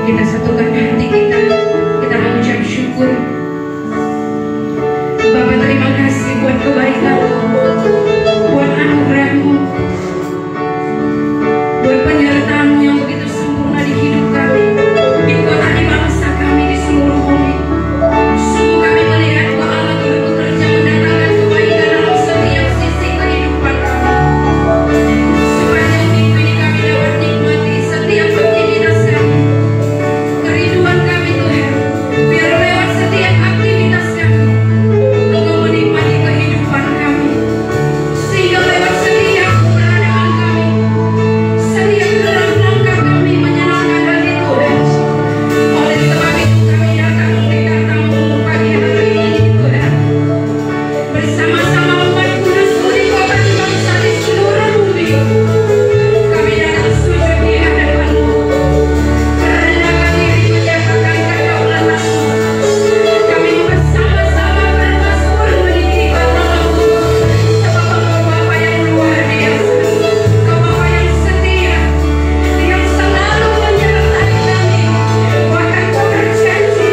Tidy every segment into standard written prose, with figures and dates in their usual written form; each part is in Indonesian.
Kita satukan hati kita mengucap syukur. Bapa, terima kasih buat kebaikan-Mu, buat anugerah-Mu, buat penyertaan-Mu yang begitu sempurna di hidup kami, di kota, di bangsa kami, di seluruh bumi. Sungguh kami melihat bahwa Allah turut bekerja mendatangkan kebaikan dalam setiap sisi kehidupan kami. Sepanjang minggu ini kami dapat nikmati setiap aktivitas kami, kerinduan kami Tuhan. Biar lewat setiap aktivitas kami, Engkau menikmati kehidupan kami, sehingga lewat setiap keberadaan kami, setiap gerak langkah kami menyenangkan hati Tuhan. Oleh sebab itu kami datang mendekatmu pagi hari ini Tuhan, bersama-sama umat kudus di kota, di bangsa, di seluruh bumi. Kami datang sujud di hadapan-Mu, merendahkan diri menyatakan kedaulatan-Mu. Kami bersama-sama bermasmur meninggikan nama-Mu, sebab Engkau Bapa yang luar biasa, Engkau Bapa yang setia, yang selalu menyertai kami. Bahkan Kau berjanji,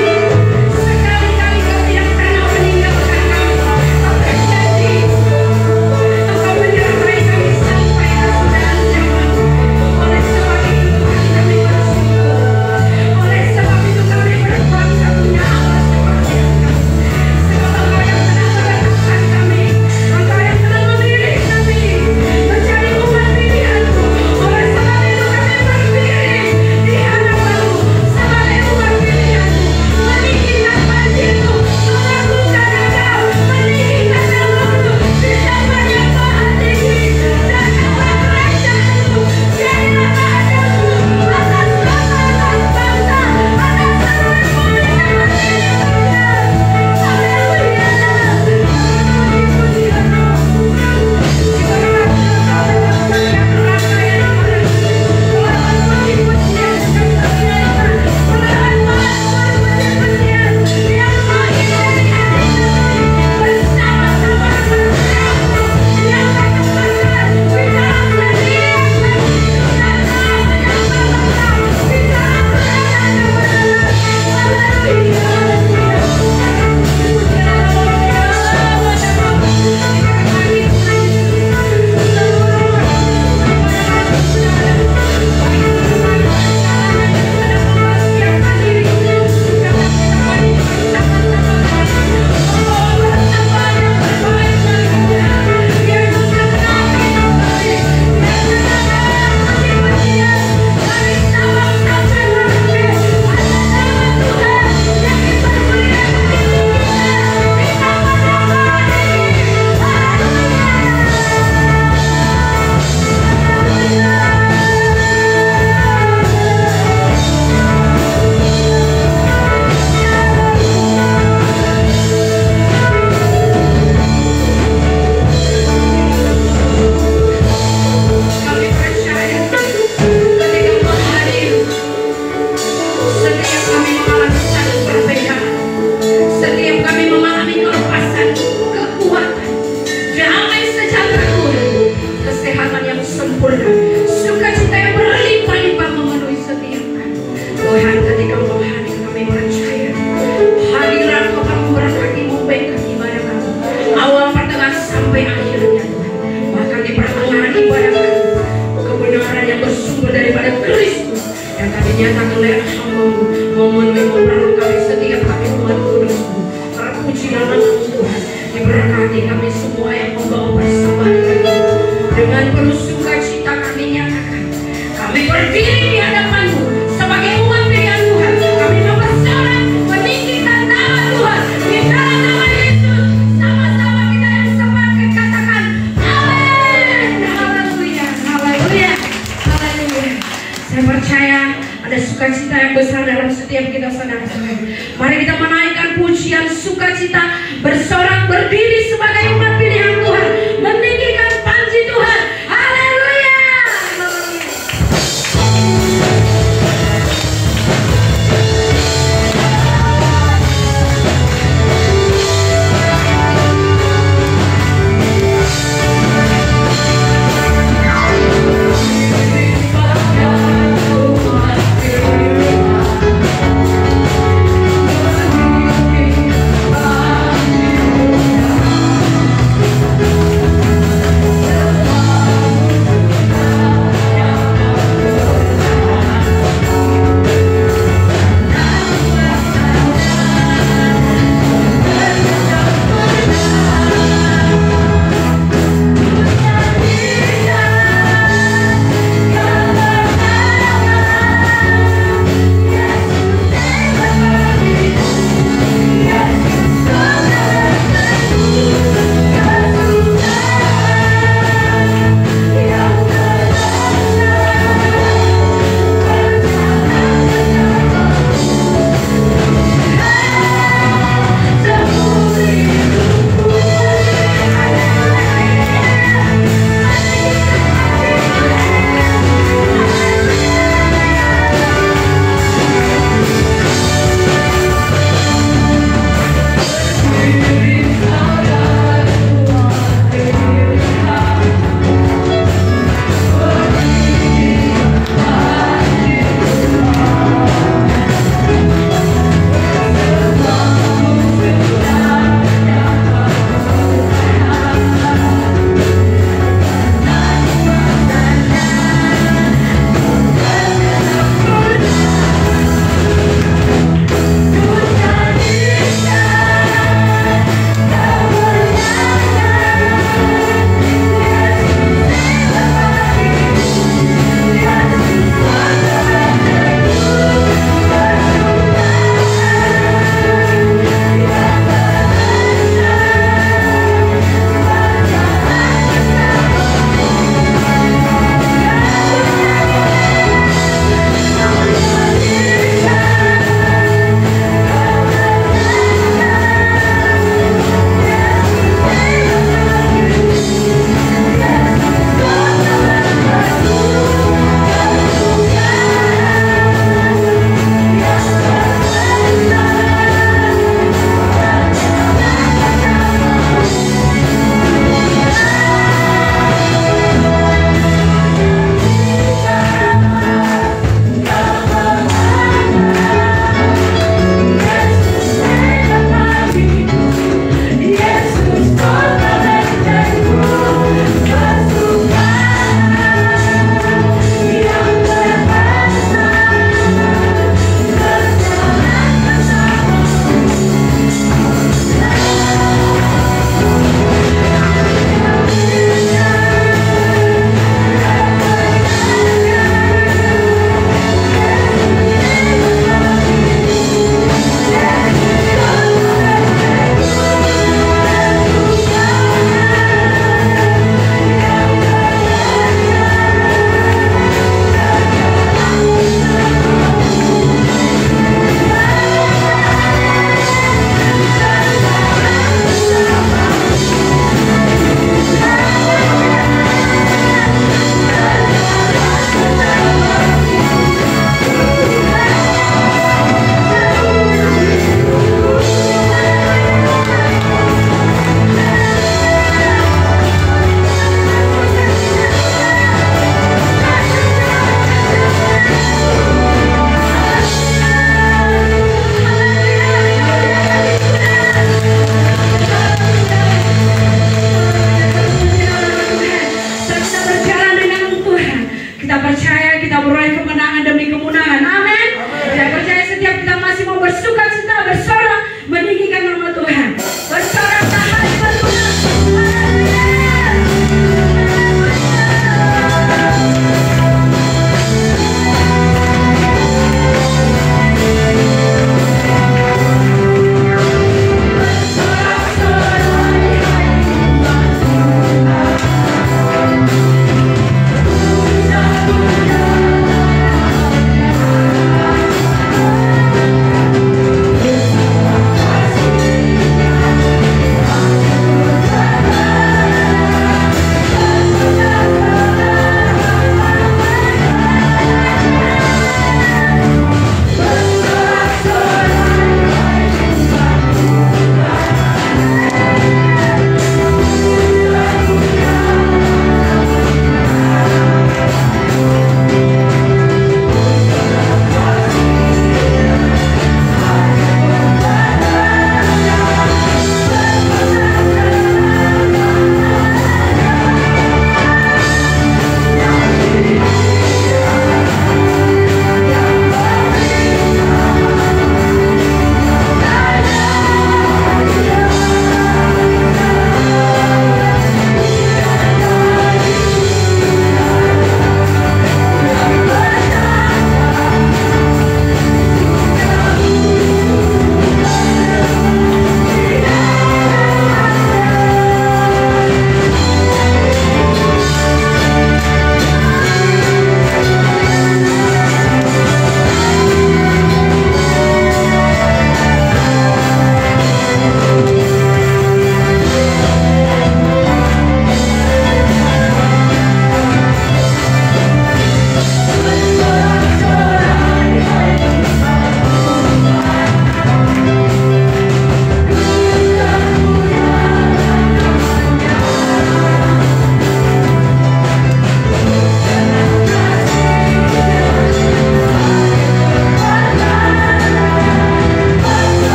sekali-kali Kau tidak pernah meninggalkan kami. Kau berjanji, Engkau menyertai kami sampai kesudahan zaman. Oleh sebab itu Tuhan, kami bersyukur. Oleh sebab itu kami berbangga punya Allah seperti Engkau. Sebab Engkau yang telah menetapkan kami, Engkau yang telah memilih kami menjadi umat pilihan-Mu. Oleh sebab itu kami berdiri di hadapan-Mu sebagai umat pilihan-Mu, meninggikan banjir-Mu, melakukan Engkau, meninggikan nama-Mu di tempat yang maha tinggi, dan dalam kerajaan-Mu. Biarlah kehendak-Mu atas kota, atas bangsa, atas seluruh bumi dan Tuhan. Haleluya. Puji-pujian Roh-Mu. Diberkati Engkau dengan banyak rangkaian ibadah. Melawan puji-pujian dan kemuliaan, melawan mazmur puji-pujian yang makin dari hati kami, bersama-sama dengan Roh-Mu yang ketempatkan di dalam setiap kehidupan kami yang berlengkap di dalam keadaan kebenaran. Haleluya, haleluya. Puji-pujian Roh-Nya, diberkati Tuhan Yesus. Seluruh waktu sudah ada, baik Tuhan salahnya sudah mempersiapkan dirinya, dapat kita menikmati sama-sama kami. Oh, bertambah yang terbaik baginya. Yesus yang kami kembali, yang mendengar puji-pujian dari Sabang sampai Merauke. Hanya nama Tuhan yang dipermuliakan ditinggikan, ditambah nama ini. Kami percaya ketika Engkau hadir, setiap kami mengalami satu perbedaan, setiap kami mengalami kelepasan, kekuatan, damai sejahtera Tuhan, kesehatan yang sempurna, sukacita yang berlimpah-limpah memenuhi setiap kami. Tuhan, ketika Engkau hadir, kami percaya hadirat Kau akan memberkati, memberkati ibadah kami, awal, pertengahan, sampai akhirnya Tuhan. Bahkan di pertengahan ibadah kami, kebenaran yang bersumber daripada Kristus yang tadi nyatakan oleh hamba-Mu memenuhi, memperlengkapi setiap kami umat kudus-Mu. Terpuji nama Tuhan. Diberkati kami semua yang membawa persembahan kami. Dengan penuh sukacita kami nyatakan, kami berdiri di hadapan-Mu sebagai umat pilihan Tuhan. Kami mempersoalkan meninggikan nama Tuhan di dalam nama Yesus. Sama-sama kita yang sepakat katakan amin. Haleluya, haleluya, haleluya. Saya percaya ada sukacita yang besar dalam setiap kita, saudara-saudara. Mari kita menaikkan pujian sukacita, bersorak berdiri sebagai umat pilihan Tuhan, meninggikan panji Tuhan. Haleluya. Haleluya.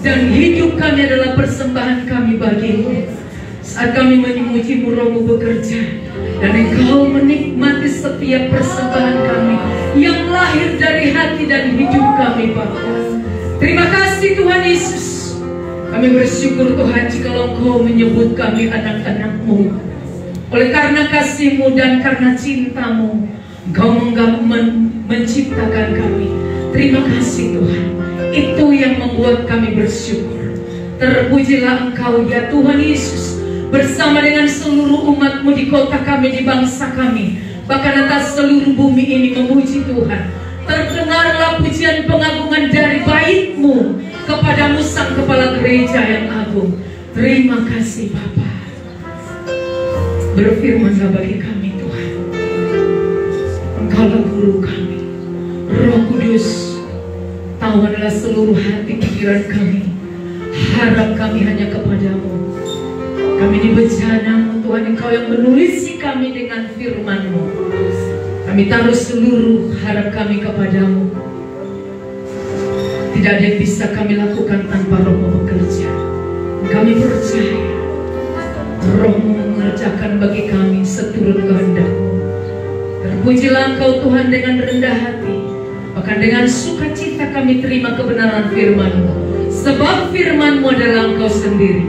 Dan hidup kami adalah persembahan kami bagimu. Saat kami memuji-Mu, Roh-Mu bekerja, dan Engkau menikmati setiap persembahan kami yang lahir dari hati dan hidup kami, Bapa. Terima kasih Tuhan Yesus. Kami bersyukur Tuhan jika Engkau menyebut kami anak-anak-Mu. Oleh karena kasih-Mu dan karena cinta-Mu, Engkau menciptakan kami. Terima kasih Tuhan. Itu yang membuat kami bersyukur. Terpujilah Engkau ya Tuhan Yesus, bersama dengan seluruh umat-Mu di kota kami, di bangsa kami, bahkan atas seluruh bumi ini memuji Tuhan. Terdengarlah pujian pengagungan dari bait-Mu kepadamu Sang Kepala Gereja yang agung. Terima kasih Bapa. Berfirmanlah bagi kami Tuhan. Engkaulah guru kami. Roh Kudus, tahu adalah seluruh hati pikiran kami. Harap kami hanya kepadamu. Kami ini bejana-Mu Tuhan, Engkau yang menulisi kami dengan firman-Mu. Kami taruh seluruh harap kami kepadamu. Tidak ada yang bisa kami lakukan tanpa Roh-Mu bekerja. Kami percaya Roh-Mu mengerjakan bagi kami seturut kehendak-Mu. Terpujilah Engkau Tuhan dengan rendah hati, bahkan dengan sukacita kami terima kebenaran firman-Mu, sebab firman-Mu adalah Engkau sendiri.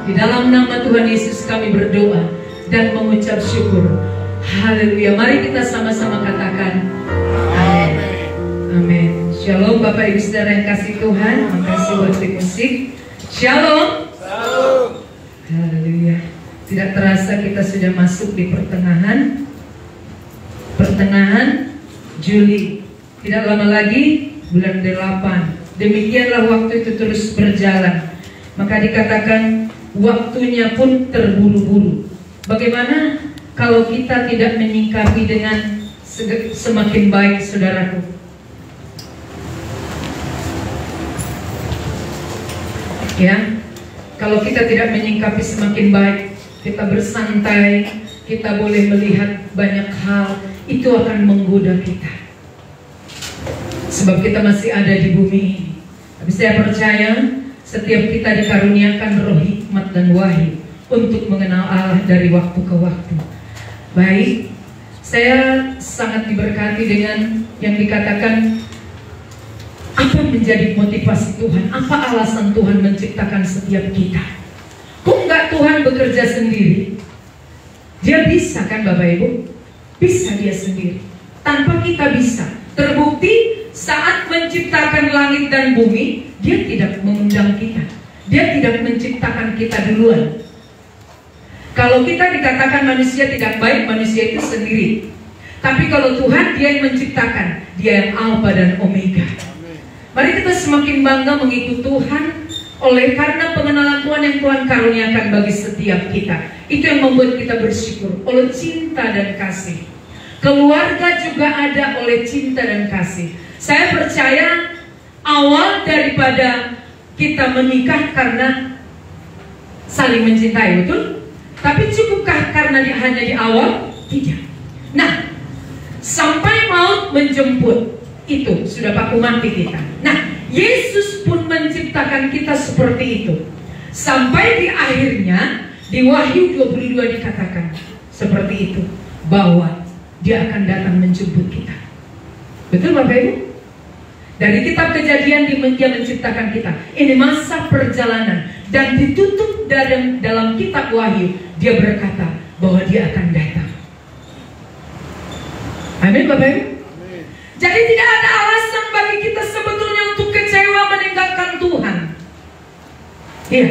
Di dalam nama Tuhan Yesus kami berdoa dan mengucap syukur. Haleluya. Mari kita sama-sama katakan amin. Amin. Shalom Bapak Ibu Saudara yang kasih Tuhan. Makasih buat musik. Shalom. Haleluya. Tidak terasa kita sudah masuk di pertengahan Juli. Tidak lama lagi bulan 8. Demikianlah waktu itu terus berjalan. Maka dikatakan waktunya pun terburu-buru. Bagaimana kalau kita tidak menyikapi dengan semakin baik, saudaraku? Ya, kalau kita tidak menyikapi semakin baik, kita bersantai, kita boleh melihat banyak hal, itu akan menggoda kita. Sebab kita masih ada di bumi ini. Tapi saya percaya setiap kita dikaruniakan roh hikmat dan wahyu untuk mengenal Allah dari waktu ke waktu. Baik, saya sangat diberkati dengan yang dikatakan apa menjadi motivasi Tuhan, apa alasan Tuhan menciptakan setiap kita. Kok enggak Tuhan bekerja sendiri? Dia bisa kan Bapak Ibu? Bisa dia sendiri, tanpa kita bisa. Terbukti saat menciptakan langit dan bumi, dia tidak mengundang kita. Dia tidak menciptakan kita duluan. Kalau kita dikatakan manusia tidak baik, manusia itu sendiri. Tapi kalau Tuhan, dia yang menciptakan, dia yang Alfa dan Omega. Mari kita semakin bangga mengikut Tuhan oleh karena pengenalan Tuhan yang Tuhan karuniakan bagi setiap kita. Itu yang membuat kita bersyukur oleh cinta dan kasih. Keluarga juga ada oleh cinta dan kasih. Saya percaya awal daripada kita menikah karena saling mencintai, betul? Tapi cukupkah karena hanya di awal? Tidak. Nah, sampai maut menjemput, itu sudah baku mati kita. Nah, Yesus pun menciptakan kita seperti itu. Sampai di akhirnya, di Wahyu 22 dikatakan seperti itu, bahwa dia akan datang menjemput kita. Betul Bapak Ibu? Dari kitab Kejadian dia menciptakan kita. Ini masa perjalanan. Dan ditutup dalam kitab Wahyu, dia berkata bahwa dia akan datang. Amin Bapak Ibu? Amin. Jadi tidak ada alasan bagi kita sebetulnya untuk kecewa meninggalkan Tuhan. Iya.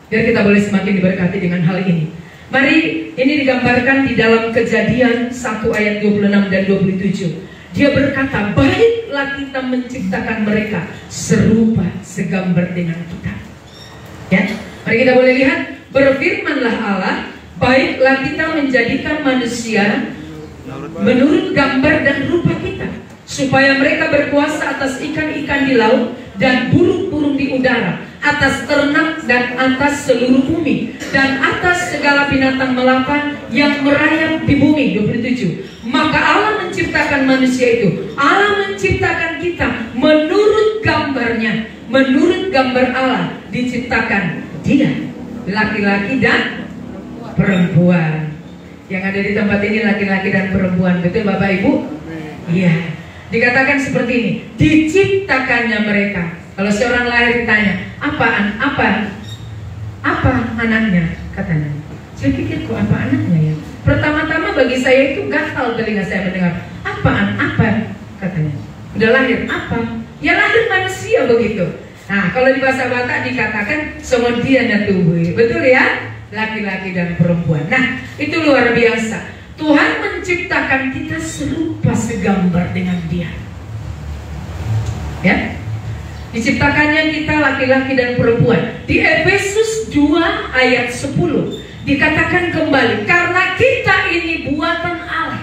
Biar kita boleh semakin diberkati dengan hal ini. Mari, ini digambarkan di dalam Kejadian 1 ayat 26 dan 27. Dia berkata, baiklah kita menciptakan mereka serupa segambar dengan kita. Ya, mari kita boleh lihat. Berfirmanlah Allah, baiklah kita menjadikan manusia menurut gambar dan rupa kita, supaya mereka berkuasa atas ikan-ikan di laut dan burung-burung di udara, atas ternak dan atas seluruh bumi, dan atas segala binatang melata yang merayap di bumi. 27. Maka Allah menciptakan manusia itu. Allah menciptakan kita menurut gambarnya. menurut gambar Allah diciptakan dia, laki-laki dan perempuan. Yang ada di tempat ini laki-laki dan perempuan, betul Bapak Ibu? Iya. Dikatakan seperti ini, diciptakannya mereka. Kalau seorang lahir ditanya, apa anaknya? Katanya, saya pikir kok apa anaknya ya? Pertama-tama bagi saya itu gatal telinga saya mendengar. Apa? Katanya. Udah lahir, apa? Ya lahir manusia begitu. Nah, kalau di bahasa Batak dikatakan semodiana tubuh. Betul ya? Laki-laki dan perempuan. Nah, itu luar biasa. Tuhan menciptakan kita serupa segambar dengan Dia. Ya? Diciptakannya kita laki-laki dan perempuan. Di Efesus 2 ayat 10 dikatakan kembali, karena kita ini buatan Allah.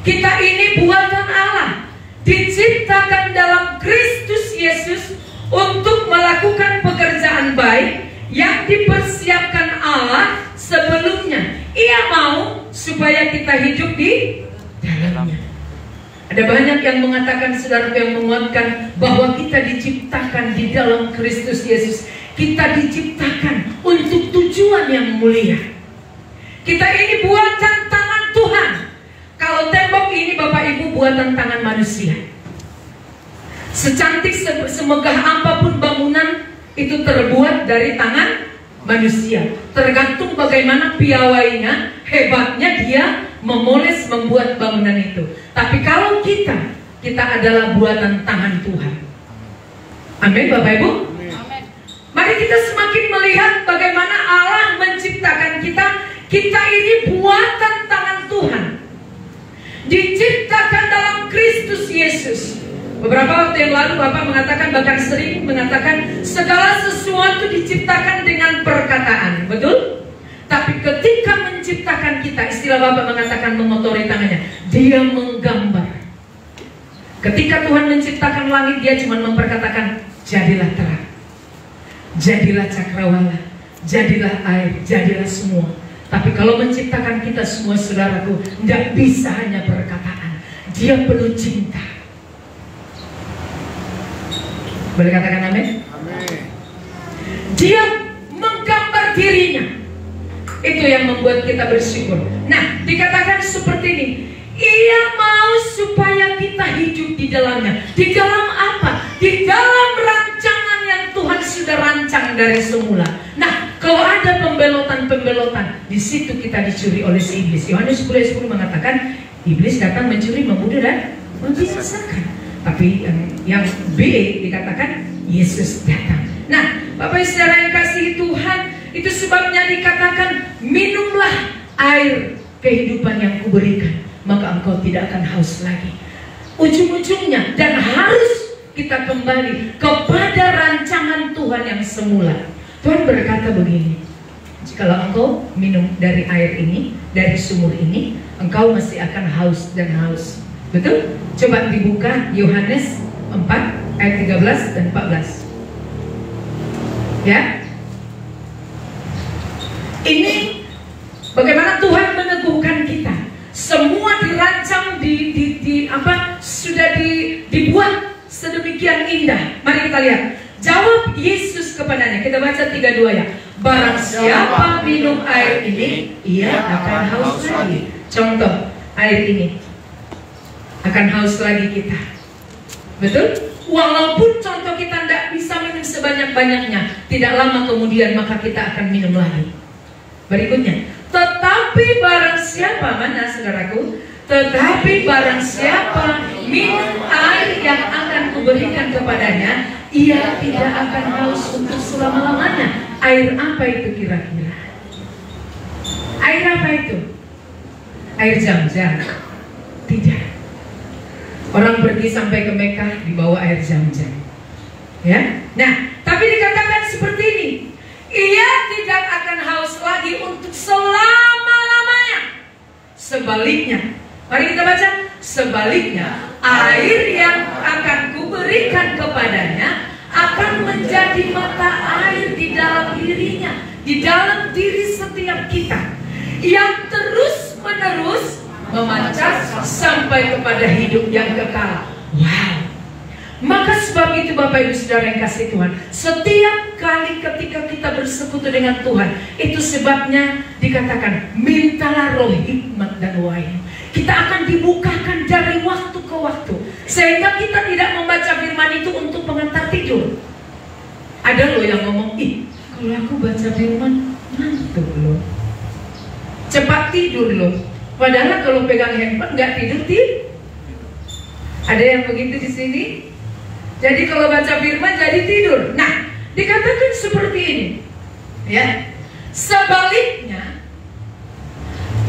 Kita ini buatan Allah, diciptakan dalam Kristus Yesus untuk melakukan pekerjaan baik yang dipersiapkan Allah sebelumnya. Ia mau supaya kita hidup di dalamnya. Ada banyak yang mengatakan, saudara, yang menguatkan bahwa kita diciptakan di dalam Kristus Yesus. Kita diciptakan untuk tujuan yang mulia. Kita ini buatan tangan Tuhan. Kalau tembok ini Bapak Ibu buatan tangan manusia. Secantik semegah apapun bangunan itu terbuat dari tangan manusia. Tergantung bagaimana piawainya, hebatnya dia memoles membuat bangunan itu. Tapi kalau kita adalah buatan tangan Tuhan. Amin Bapak Ibu. Amin. Mari kita semakin melihat bagaimana Allah menciptakan kita. Kita ini buatan tangan Tuhan, diciptakan dalam Kristus Yesus. Beberapa waktu yang lalu Bapak mengatakan, bahkan sering mengatakan, segala sesuatu diciptakan dengan perkataan, betul? Tapi ketika menciptakan kita, istilah Bapak mengatakan mengotori tangannya, Dia menggambar. Ketika Tuhan menciptakan langit, Dia cuma memperkatakan, jadilah terang, jadilah cakrawala, jadilah air, jadilah semua. Tapi kalau menciptakan kita semua, saudaraku, tidak bisa hanya perkataan. Dia penuh cinta. Boleh katakan amin? Amin. Dia menggambar dirinya. Itu yang membuat kita bersyukur. Nah, dikatakan seperti ini, Ia mau supaya kita hidup di dalamnya. Di dalam apa? Di dalam rancangan yang Tuhan sudah rancang dari semula. Nah, kalau ada pembelotan-pembelotan, di situ kita dicuri oleh si iblis. Yohanes 10:10 mengatakan, iblis datang mencuri, membunuh dan membinasakan. Tapi yang B dikatakan Yesus datang. Nah, Bapak Saudara yang kasih Tuhan, itu sebabnya dikatakan, minumlah air kehidupan yang kuberikan, maka engkau tidak akan haus lagi. Ujung-ujungnya, dan harus kita kembali kepada rancangan Tuhan yang semula. Tuhan berkata begini, jikalau engkau minum dari air ini, dari sumur ini, engkau masih akan haus dan haus. Betul? Coba dibuka Yohanes 4 ayat 13 dan 14. Ya. Ini bagaimana Tuhan meneguhkan kita. Semua dirancang sudah dibuat sedemikian indah. Mari kita lihat. Jawab Yesus kepadanya. Kita baca 3:2 ya. Barang siapa minum air ini, ia akan haus lagi. Contoh, air ini akan haus lagi kita. Betul? Walaupun contoh kita tidak bisa minum sebanyak-banyaknya, tidak lama kemudian maka kita akan minum lagi. Berikutnya, tetapi barang siapa, mana saudaraku? Tetapi barang siapa minum air yang akan kuberikan kepadanya, ia tidak akan haus untuk selama-lamanya. Air apa itu kira-kira? Air apa itu? Air Zam-Zam? Tidak. Orang pergi sampai ke Mekah dibawa air Zam-Zam. Ya. Nah, tapi dikatakan seperti ini, ia tidak akan haus lagi untuk selama-lamanya. Sebaliknya, mari kita baca. Sebaliknya, air yang akan kuberikan kepadanya akan menjadi mata air di dalam dirinya, di dalam diri setiap kita, yang terus-menerus memancar sampai kepada hidup yang kekal. Wow. Maka sebab itu Bapak Ibu Saudara yang kasih Tuhan, setiap kali ketika kita bersekutu dengan Tuhan, itu sebabnya dikatakan mintalah roh hikmat dan wahyu. Kita akan dibukakan dari waktu ke waktu, sehingga kita tidak membaca firman itu untuk pengantar tidur. Ada loh yang ngomong, ih kalau aku baca firman ngantuk loh, cepat tidur loh. Padahal kalau pegang handphone nggak tidur. Ada yang begitu di sini? Jadi kalau baca firman jadi tidur. Nah, dikatakan seperti ini, ya. Sebaliknya,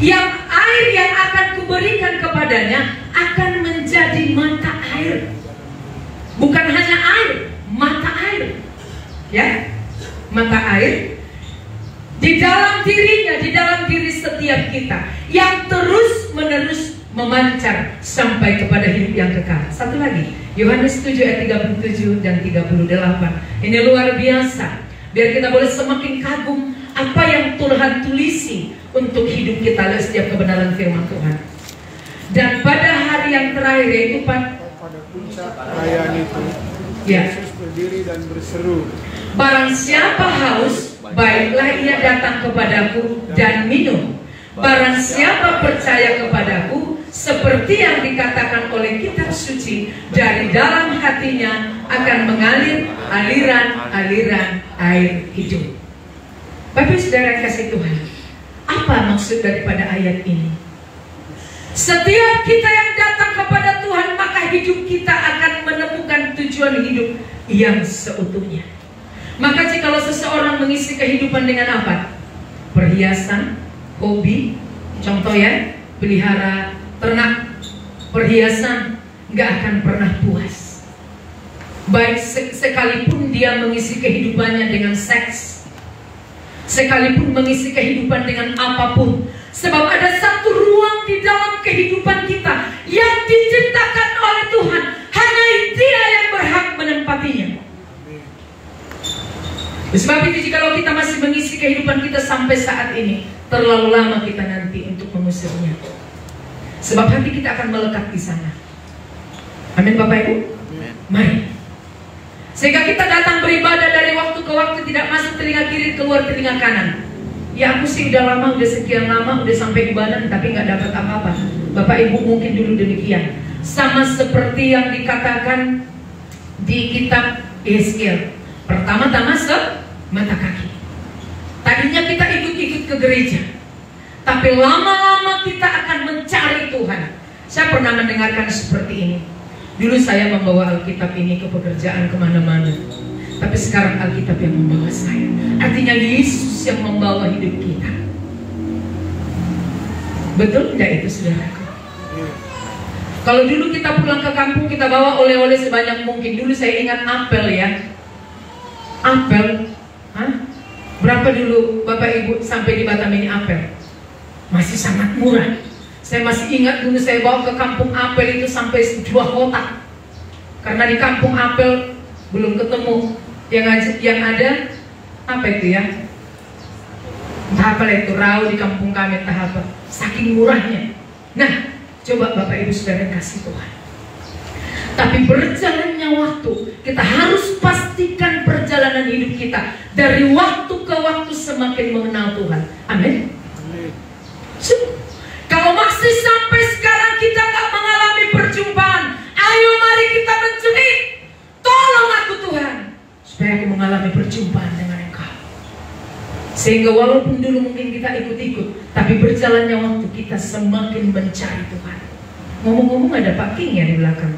yang air yang akan kuberikan kepadanya akan menjadi mata air. Bukan hanya air, mata air. Ya, mata air di dalam dirinya, di dalam diri setiap kita, yang terus menerus memancar sampai kepada hidup yang kekal. Satu lagi, Yohanes 7 ayat 37 dan 38. Ini luar biasa. Biar kita boleh semakin kagum apa yang Tuhan tulisi untuk hidup kita lewat setiap kebenaran firman Tuhan. Dan pada hari yang terakhir, yaitu pada puncak perayaan itu, ya, Yesus berdiri dan berseru, barang siapa haus, baiklah ia datang kepadaku dan minum. Barang siapa percaya kepadaku, seperti yang dikatakan oleh kitab suci, dari dalam hatinya akan mengalir aliran-aliran air hidup. Bapak Saudara yang kasih Tuhan, apa maksud daripada ayat ini? Setiap kita yang datang kepada Tuhan, maka hidup kita akan menemukan tujuan hidup yang seutuhnya. Maka jikalau seseorang mengisi kehidupan dengan apa? Perhiasan, hobi, contoh ya, pelihara ternak, perhiasan, nggak akan pernah puas. Baik sekalipun dia mengisi kehidupannya dengan seks, sekalipun mengisi kehidupan dengan apapun, sebab ada satu ruang di dalam kehidupan kita yang diciptakan oleh Tuhan, hanya Dia yang berhak menempatinya. Sebab itu jikalau kita masih mengisi kehidupan kita sampai saat ini, terlalu lama kita nanti untuk mengusirnya. Sebab hati kita akan melekat di sana. Amin Bapak Ibu. Mari. Sehingga kita datang beribadah dari waktu ke waktu, tidak masuk telinga kiri, keluar telinga kanan. Ya aku sih udah lama, udah sekian lama, udah sampai di Banan, tapi nggak dapat apa-apa. Bapak Ibu mungkin dulu demikian. Sama seperti yang dikatakan di kitab Yeskiel. Pertama-tama mata kaki. Tadinya kita ikut-ikut ke gereja, tapi lama-lama kita akan mencari Tuhan. Saya pernah mendengarkan seperti ini. Dulu saya membawa Alkitab ini ke pekerjaan kemana-mana, tapi sekarang Alkitab yang membawa saya. Artinya Yesus yang membawa hidup kita. Betul tidak itu saudaraku? Kalau dulu kita pulang ke kampung, kita bawa oleh-oleh sebanyak mungkin. Dulu saya ingat apel ya. Apel, berapa dulu Bapak Ibu sampai di Batam ini apel? Masih sangat murah. Saya masih ingat dulu saya bawa ke kampung apel itu sampai 2 kotak. Karena di kampung apel belum ketemu yang ada apa itu ya? Entah apa itu, rau di kampung kami, entah apa. Saking murahnya. Nah, coba Bapak Ibu Saudara kasih Tuhan. Tapi berjalannya waktu, kita harus pastikan perjalanan hidup kita dari waktu ke waktu semakin mengenal Tuhan. Amin. Kalau masih sampai sekarang kita nggak mengalami perjumpaan, ayo mari kita mencuri. Tolong aku Tuhan, supaya aku mengalami perjumpaan dengan Engkau. Sehingga walaupun dulu mungkin kita ikut-ikut, tapi berjalannya waktu kita semakin mencari Tuhan. Ngomong-ngomong ada Pak King ya di belakang.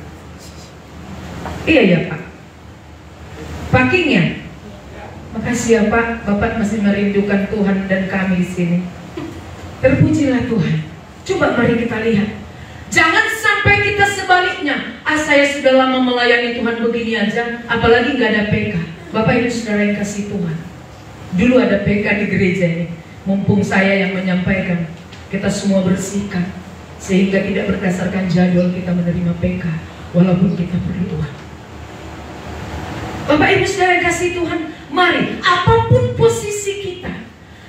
Iya ya Pak. Pak King ya. Makasih ya Pak, Bapak masih merindukan Tuhan dan kami di sini. Terpujilah Tuhan. Coba mari kita lihat. Jangan sampai kita sebaliknya. Saya sudah lama melayani Tuhan begini aja, apalagi nggak ada PK. Bapak Ibu Saudara yang kasih Tuhan. Dulu ada PK di gereja ini. Mumpung saya yang menyampaikan, kita semua bersikap sehingga tidak berdasarkan jadwal kita menerima PK, walaupun kita perlu Tuhan. Bapak Ibu Saudara yang kasih Tuhan, mari apapun posisi kita,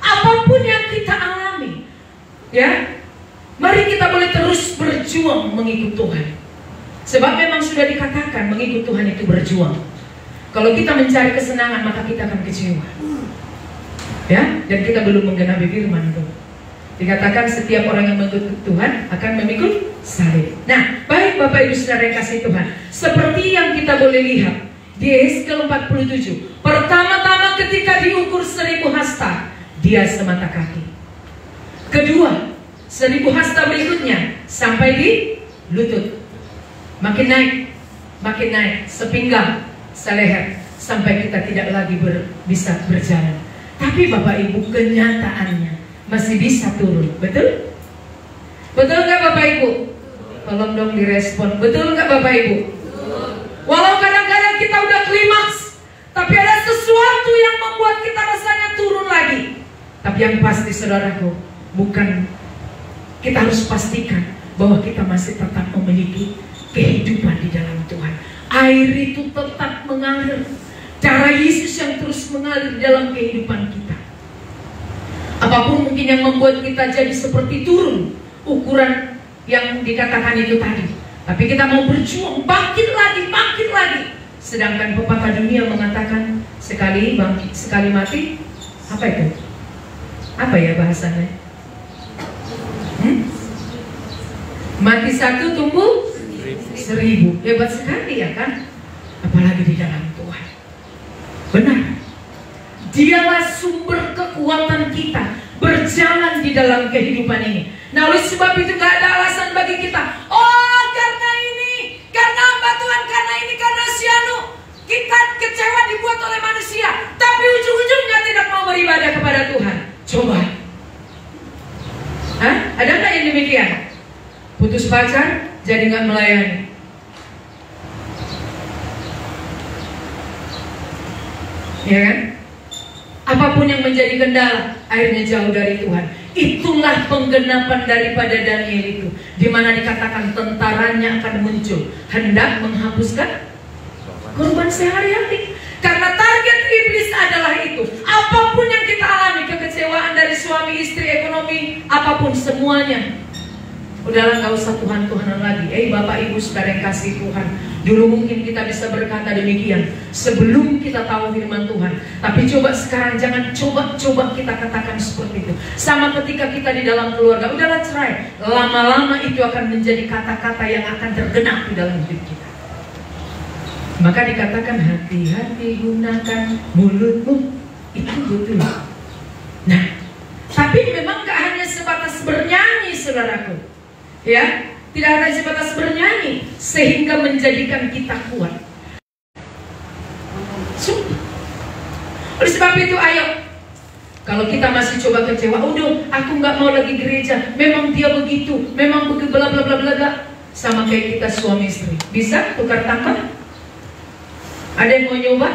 apapun yang kita alami, ya, mari kita boleh terus berjuang mengikut Tuhan. Sebab memang sudah dikatakan mengikut Tuhan itu berjuang. Kalau kita mencari kesenangan maka kita akan kecewa. Ya, dan kita belum menggenapi firman itu. Dikatakan setiap orang yang mengikut Tuhan akan memikul salib. Nah, baik Bapak Ibu Saudara yang kasih Tuhan, seperti yang kita boleh lihat di Yesaya 47, pertama-tama ketika diukur 1000 hasta, dia semata kaki. Kedua, 1000 hasta berikutnya sampai di lutut. Makin naik, sepinggang, seleher, sampai kita tidak lagi bisa berjalan. Tapi Bapak Ibu, kenyataannya masih bisa turun, betul? Betul nggak Bapak Ibu? Tolong dong direspon, betul nggak Bapak Ibu? Walau kadang-kadang kita udah klimaks, tapi ada sesuatu yang membuat kita rasanya turun lagi. Tapi yang pasti saudaraku, bukan, kita harus pastikan bahwa kita masih tetap memiliki kehidupan di dalam Tuhan. Air itu tetap mengalir, darah Yesus yang terus mengalir dalam kehidupan kita. Apapun mungkin yang membuat kita jadi seperti turun ukuran yang dikatakan itu tadi, tapi kita mau berjuang, bangkit lagi. Sedangkan pepatah dunia mengatakan sekali bangkit, sekali mati. Apa itu? Apa ya bahasanya? Mati satu, tumbuh 1000. Hebat sekali ya kan? Apalagi di dalam Tuhan. Benar. Dialah sumber kekuatan kita berjalan di dalam kehidupan ini. Nah, oleh sebab itu gak ada alasan bagi kita, oh karena ini, karena hamba Tuhan, karena ini, karena si anu, kita kecewa dibuat oleh manusia, tapi ujung-ujungnya tidak mau beribadah kepada Tuhan. Coba, ada nggak yang demikian? Putus pacar, jadi nggak melayani. Ya kan? Apapun yang menjadi kendala, akhirnya jauh dari Tuhan. Itulah penggenapan daripada Daniel itu, di mana dikatakan tentaranya akan muncul, hendak menghapuskan korban sehari-hari. Karena target iblis adalah itu. Apapun yang kita alami, kekecewaan dari suami, istri, ekonomi, apapun semuanya, udahlah gak usah Tuhan-Tuhanan lagi. Bapak Ibu Saudara yang kasih Tuhan, dulu mungkin kita bisa berkata demikian sebelum kita tahu firman Tuhan. Tapi coba sekarang, jangan coba kita katakan seperti itu. Sama ketika kita di dalam keluarga, udahlah cerai, lama-lama itu akan menjadi kata-kata yang akan tergenap di dalam hidup kita. Maka dikatakan hati-hati gunakan mulutmu, itu betul. Nah, tapi memang gak hanya sebatas bernyanyi saudaraku, ya, tidak hanya sebatas bernyanyi sehingga menjadikan kita kuat. Oleh sebab itu ayo, kalau kita masih coba kecewa, udah aku nggak mau lagi gereja, memang dia begitu, memang begitu, bla bla bla bla bla. Sama kayak kita suami istri, bisa tukar tangan? Ada yang mau nyoba?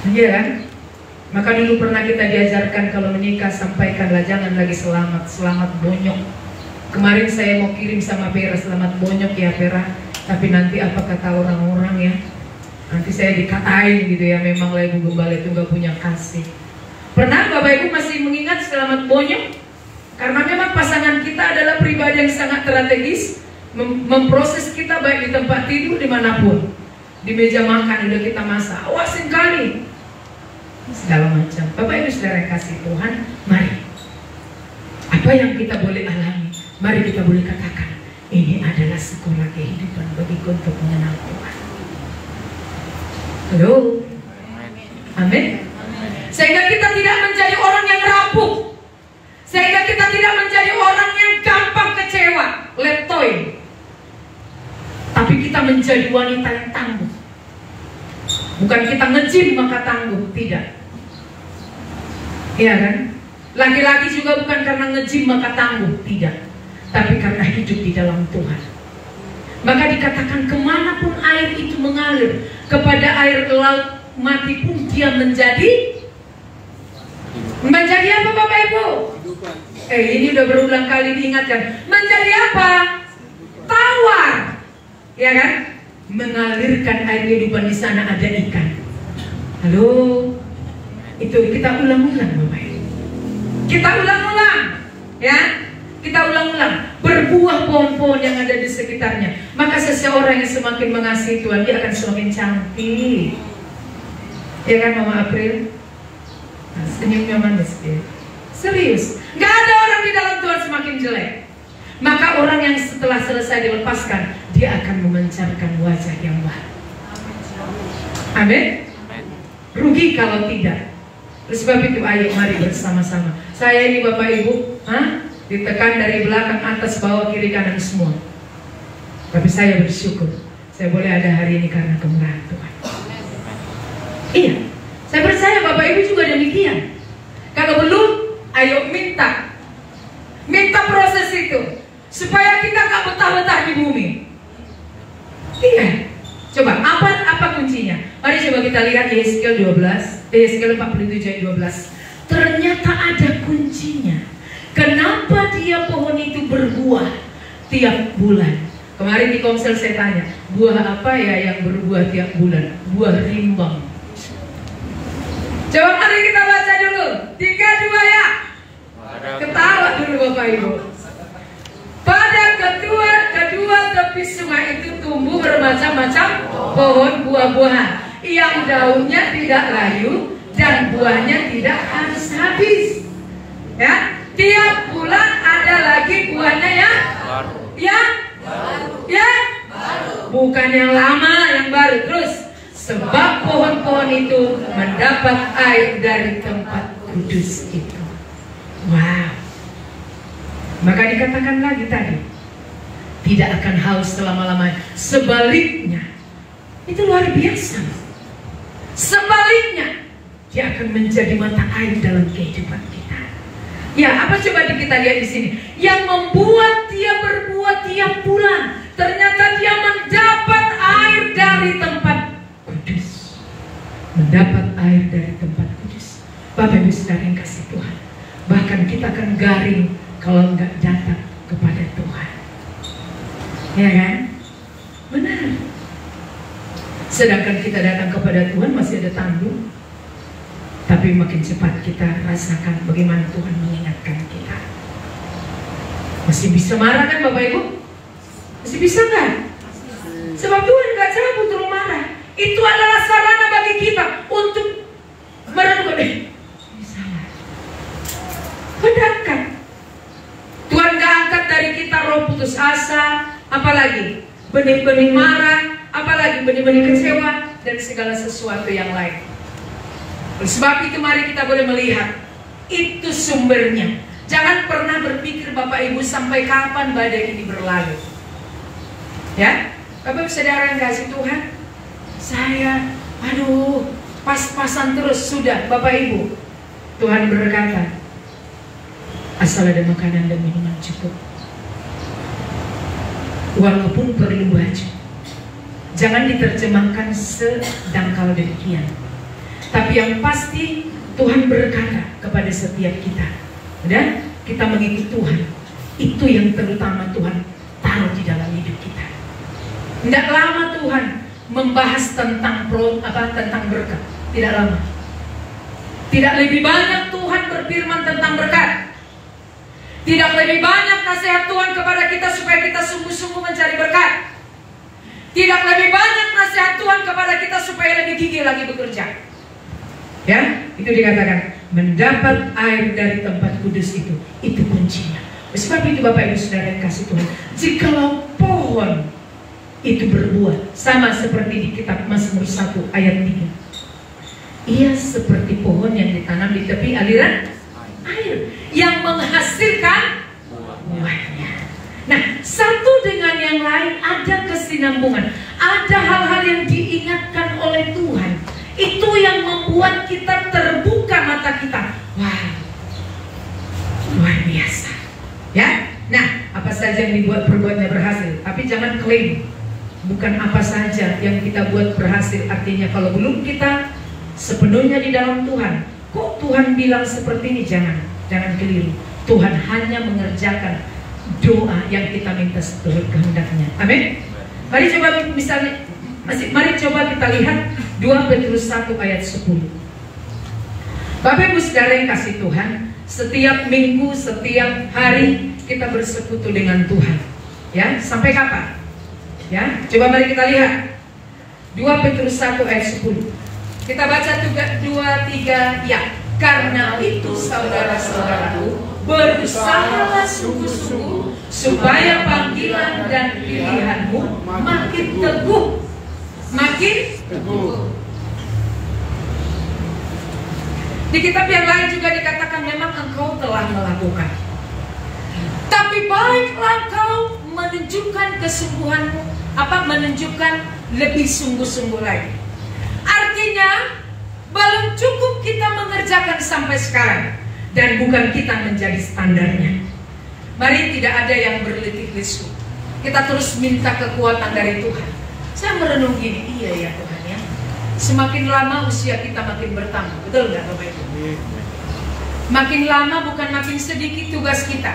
Iya kan? Maka dulu pernah kita diajarkan kalau menikah sampaikanlah, jangan lagi selamat bonyok. Kemarin saya mau kirim sama Pera, selamat bonyok ya Pera, tapi nanti apa kata orang-orang ya, nanti saya dikatain gitu ya, memang lah Ibu Gembala itu gak punya kasih. Pernah Bapak Ibu masih mengingat selamat bonyok? Karena memang pasangan kita adalah pribadi yang sangat strategis, memproses kita baik di tempat tidur dimanapun, di meja makan udah kita masak, awasin kali, segala macam. Bapak Ibu Saudara yang kasih Tuhan, mari, apa yang kita boleh alami, mari kita boleh katakan, ini adalah sekolah kehidupan bagiku untuk mengenal Tuhan. Halo, amin. Sehingga kita tidak menjadi orang yang rapuh, sehingga kita tidak menjadi orang yang gampang kecewa, letoy, tapi kita menjadi wanita yang tangguh. Bukan kita nge-gym maka tangguh, tidak. Iya kan? Laki-laki juga bukan karena nge-gym maka tangguh, tidak. Tapi karena hidup di dalam Tuhan. Maka dikatakan kemanapun air itu mengalir, kepada air laut mati pun dia menjadi apa Bapak Ibu? Ini udah berulang kali diingatkan. Menjadi apa? Tawar. Ya kan? Mengalirkan air kehidupan, di sana ada ikan. Halo, itu kita ulang-ulang Bapak Ibu. Kita ulang-ulang, ya, kita ulang-ulang. berbuah pohon-pohon yang ada di sekitarnya. Maka seseorang yang semakin mengasihi Tuhan, dia akan semakin cantik. Ya kan Mama April? Nah, senyumnya manis ya. Serius, gak ada orang di dalam Tuhan semakin jelek. Maka orang yang setelah selesai dilepaskan, dia akan memancarkan wajah yang baru. Amin. Rugi kalau tidak. Oleh sebab itu ayo mari bersama-sama. Saya ini Bapak Ibu, ditekan dari belakang, atas, bawah, kiri, kanan semua. Tapi saya bersyukur saya boleh ada hari ini karena kemurahan Tuhan. Iya, saya percaya Bapak Ibu juga demikian. Kalau belum, ayo minta proses itu supaya kita gak betah-betah di bumi. Iya. Coba, apa kuncinya? Mari coba kita lihat Yeskel 47 ayat 12. Ternyata ada kuncinya. Kenapa dia pohon itu berbuah tiap bulan? Kemarin di komsel saya tanya, buah apa ya yang berbuah tiap bulan? Buah rimbang. Coba mari kita baca dulu. 3, 2 ya. Ketawa dulu Bapak Ibu. Pada kedua tepi sungai itu tumbuh bermacam-macam pohon buah-buahan yang daunnya tidak layu dan buahnya tidak harus habis. Ya, tiap bulan ada lagi buahnya bukan yang lama, yang baru. Terus sebab pohon-pohon itu mendapat air dari tempat kudus itu. Wow. Maka dikatakan lagi tadi, tidak akan haus selama-lamanya. Sebaliknya, itu luar biasa. Sebaliknya, dia akan menjadi mata air dalam kehidupan kita. Ya, apa coba kita lihat di sini? Yang membuat dia berbuah tiap bulan, ternyata dia mendapat air dari tempat kudus. Mendapat air dari tempat kudus. Bapak Ibu Saudara yang kasih Tuhan, bahkan kita akan garing kalau enggak datang kepada Tuhan. Ya kan? Benar. Sedangkan kita datang kepada Tuhan masih ada tanggung. Tapi makin cepat kita rasakan bagaimana Tuhan mengingatkan kita. Masih bisa marah kan Bapak Ibu? Masih bisa kan? Sebab Tuhan gak cabut terus marah. Itu adalah sarana bagi kita untuk merenungkan, ini salah. Benarkan. Tuhan gak angkat dari kita roh putus asa, apalagi benih-benih marah, apalagi benih-benih kecewa, dan segala sesuatu yang lain. Oleh sebab itu mari kita boleh melihat itu sumbernya. Jangan pernah berpikir Bapak Ibu sampai kapan badai ini berlalu. Ya, Bapak Ibu Saudara yang kasih Tuhan, saya pas-pasan terus sudah Bapak Ibu. Tuhan berkata, asal ada makanan dan minuman cukup. Walaupun perlu baju, jangan diterjemahkan sedangkal demikian. Tapi yang pasti Tuhan berkata kepada setiap kita, dan kita mengikuti Tuhan. Itu yang terutama Tuhan taruh di dalam hidup kita. Tidak lama Tuhan membahas tentang berkat. Tidak lama. Tidak lebih banyak Tuhan berfirman tentang berkat. Tidak lebih banyak nasihat Tuhan kepada kita supaya kita sungguh-sungguh mencari berkat. Tidak lebih banyak nasihat Tuhan kepada kita supaya lebih gigih lagi bekerja. Ya, itu dikatakan mendapat air dari tempat kudus itu kuncinya. Sebab itu Bapak Ibu Saudara yang kasih Tuhan, jikalau pohon itu berbuah sama seperti di kitab Mazmur 1 ayat 3, ia seperti pohon yang ditanam di tepi aliran air yang menghasilkan buahnya. Nah, satu dengan yang lain ada kesinambungan, ada hal-hal yang diingatkan oleh Tuhan. Itu yang membuat kita terbuka mata kita. Wow, luar biasa. Ya, nah apa saja yang perbuatnya berhasil. Tapi jangan klaim. Bukan apa saja yang kita buat berhasil. Artinya kalau belum kita sepenuhnya di dalam Tuhan, kok Tuhan bilang seperti ini? Jangan keliru. Tuhan hanya mengerjakan doa yang kita minta seturut kehendaknya. Amin. Mari coba misalnya, mari coba kita lihat 2 Petrus 1 ayat 10. Bapak Ibu Saudara yang kasih Tuhan, setiap minggu, setiap hari kita bersekutu dengan Tuhan. Ya, sampai kapan? Ya, coba mari kita lihat 2 Petrus 1 ayat 10. Kita baca 2-3 ya. Karena itu saudara-saudaraku, berusahalah sungguh-sungguh supaya panggilan dan pilihanmu makin teguh. Makin teguh. Di kitab yang lain juga dikatakan memang engkau telah melakukan, tapi baiklah engkau menunjukkan kesungguhanmu, menunjukkan lebih sungguh-sungguh lagi. Artinya belum cukup kita mengerjakan sampai sekarang, dan bukan kita menjadi standarnya. Mari tidak ada yang berletih lesu. Kita terus minta kekuatan dari Tuhan. Saya merenung gini, iya ya Tuhan ya. Semakin lama usia kita makin bertambah, betul nggak Bapak Ibu? Makin lama bukan makin sedikit tugas kita.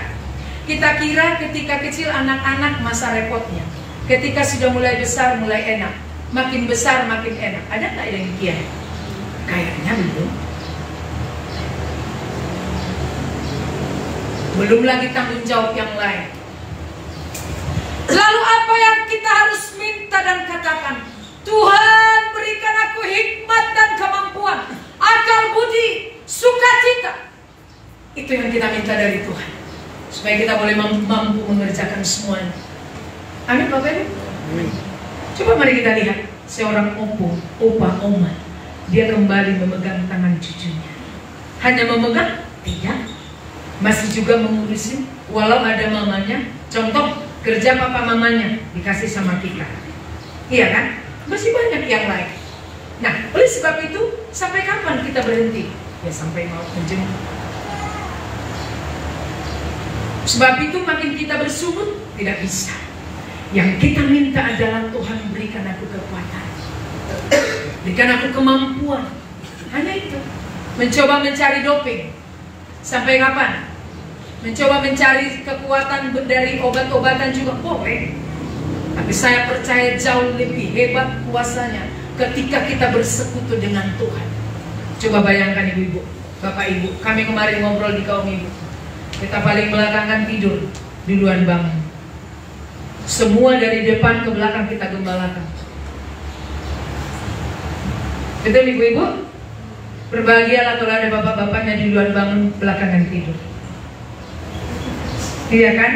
Kita kira ketika kecil anak-anak masa repotnya, ketika sudah mulai besar mulai enak, makin besar makin enak. Ada nggak yang demikian? Kayaknya belum. Belum lagi tanggung jawab yang lain. Lalu apa yang kita harus minta dan katakan? Tuhan, berikan aku hikmat dan kemampuan, akal budi, sukacita. Itu yang kita minta dari Tuhan, supaya kita boleh mampu mengerjakan semuanya. Amin Bapak Ibu. Coba mari kita lihat seorang opa oma. Dia kembali memegang tangan cucunya. Hanya memegang? Tidak. Masih juga mengurusin, walau ada mamanya. Contoh, kerja papa mamanya dikasih sama kita. Iya kan? Masih banyak yang lain. Nah, oleh sebab itu, sampai kapan kita berhenti? Ya sampai mau menjemput. Sebab itu makin kita bersungut, tidak bisa. Yang kita minta adalah Tuhan berikan aku kekuatan, berikan aku kemampuan. Hanya itu. Mencoba mencari doping. Sampai kapan? Mencoba mencari kekuatan dari obat-obatan juga boleh. Tapi saya percaya jauh lebih hebat kuasanya ketika kita bersekutu dengan Tuhan. Coba bayangkan ibu-ibu, bapak ibu, kami kemarin ngobrol di kaum ibu. Kita paling belakangan tidur, duluan bangun. Semua dari depan ke belakang kita gembalakan. Betul ibu-ibu? Berbahagialah kalau ada bapak-bapaknya duluan bangun, belakangan tidur. Iya kan?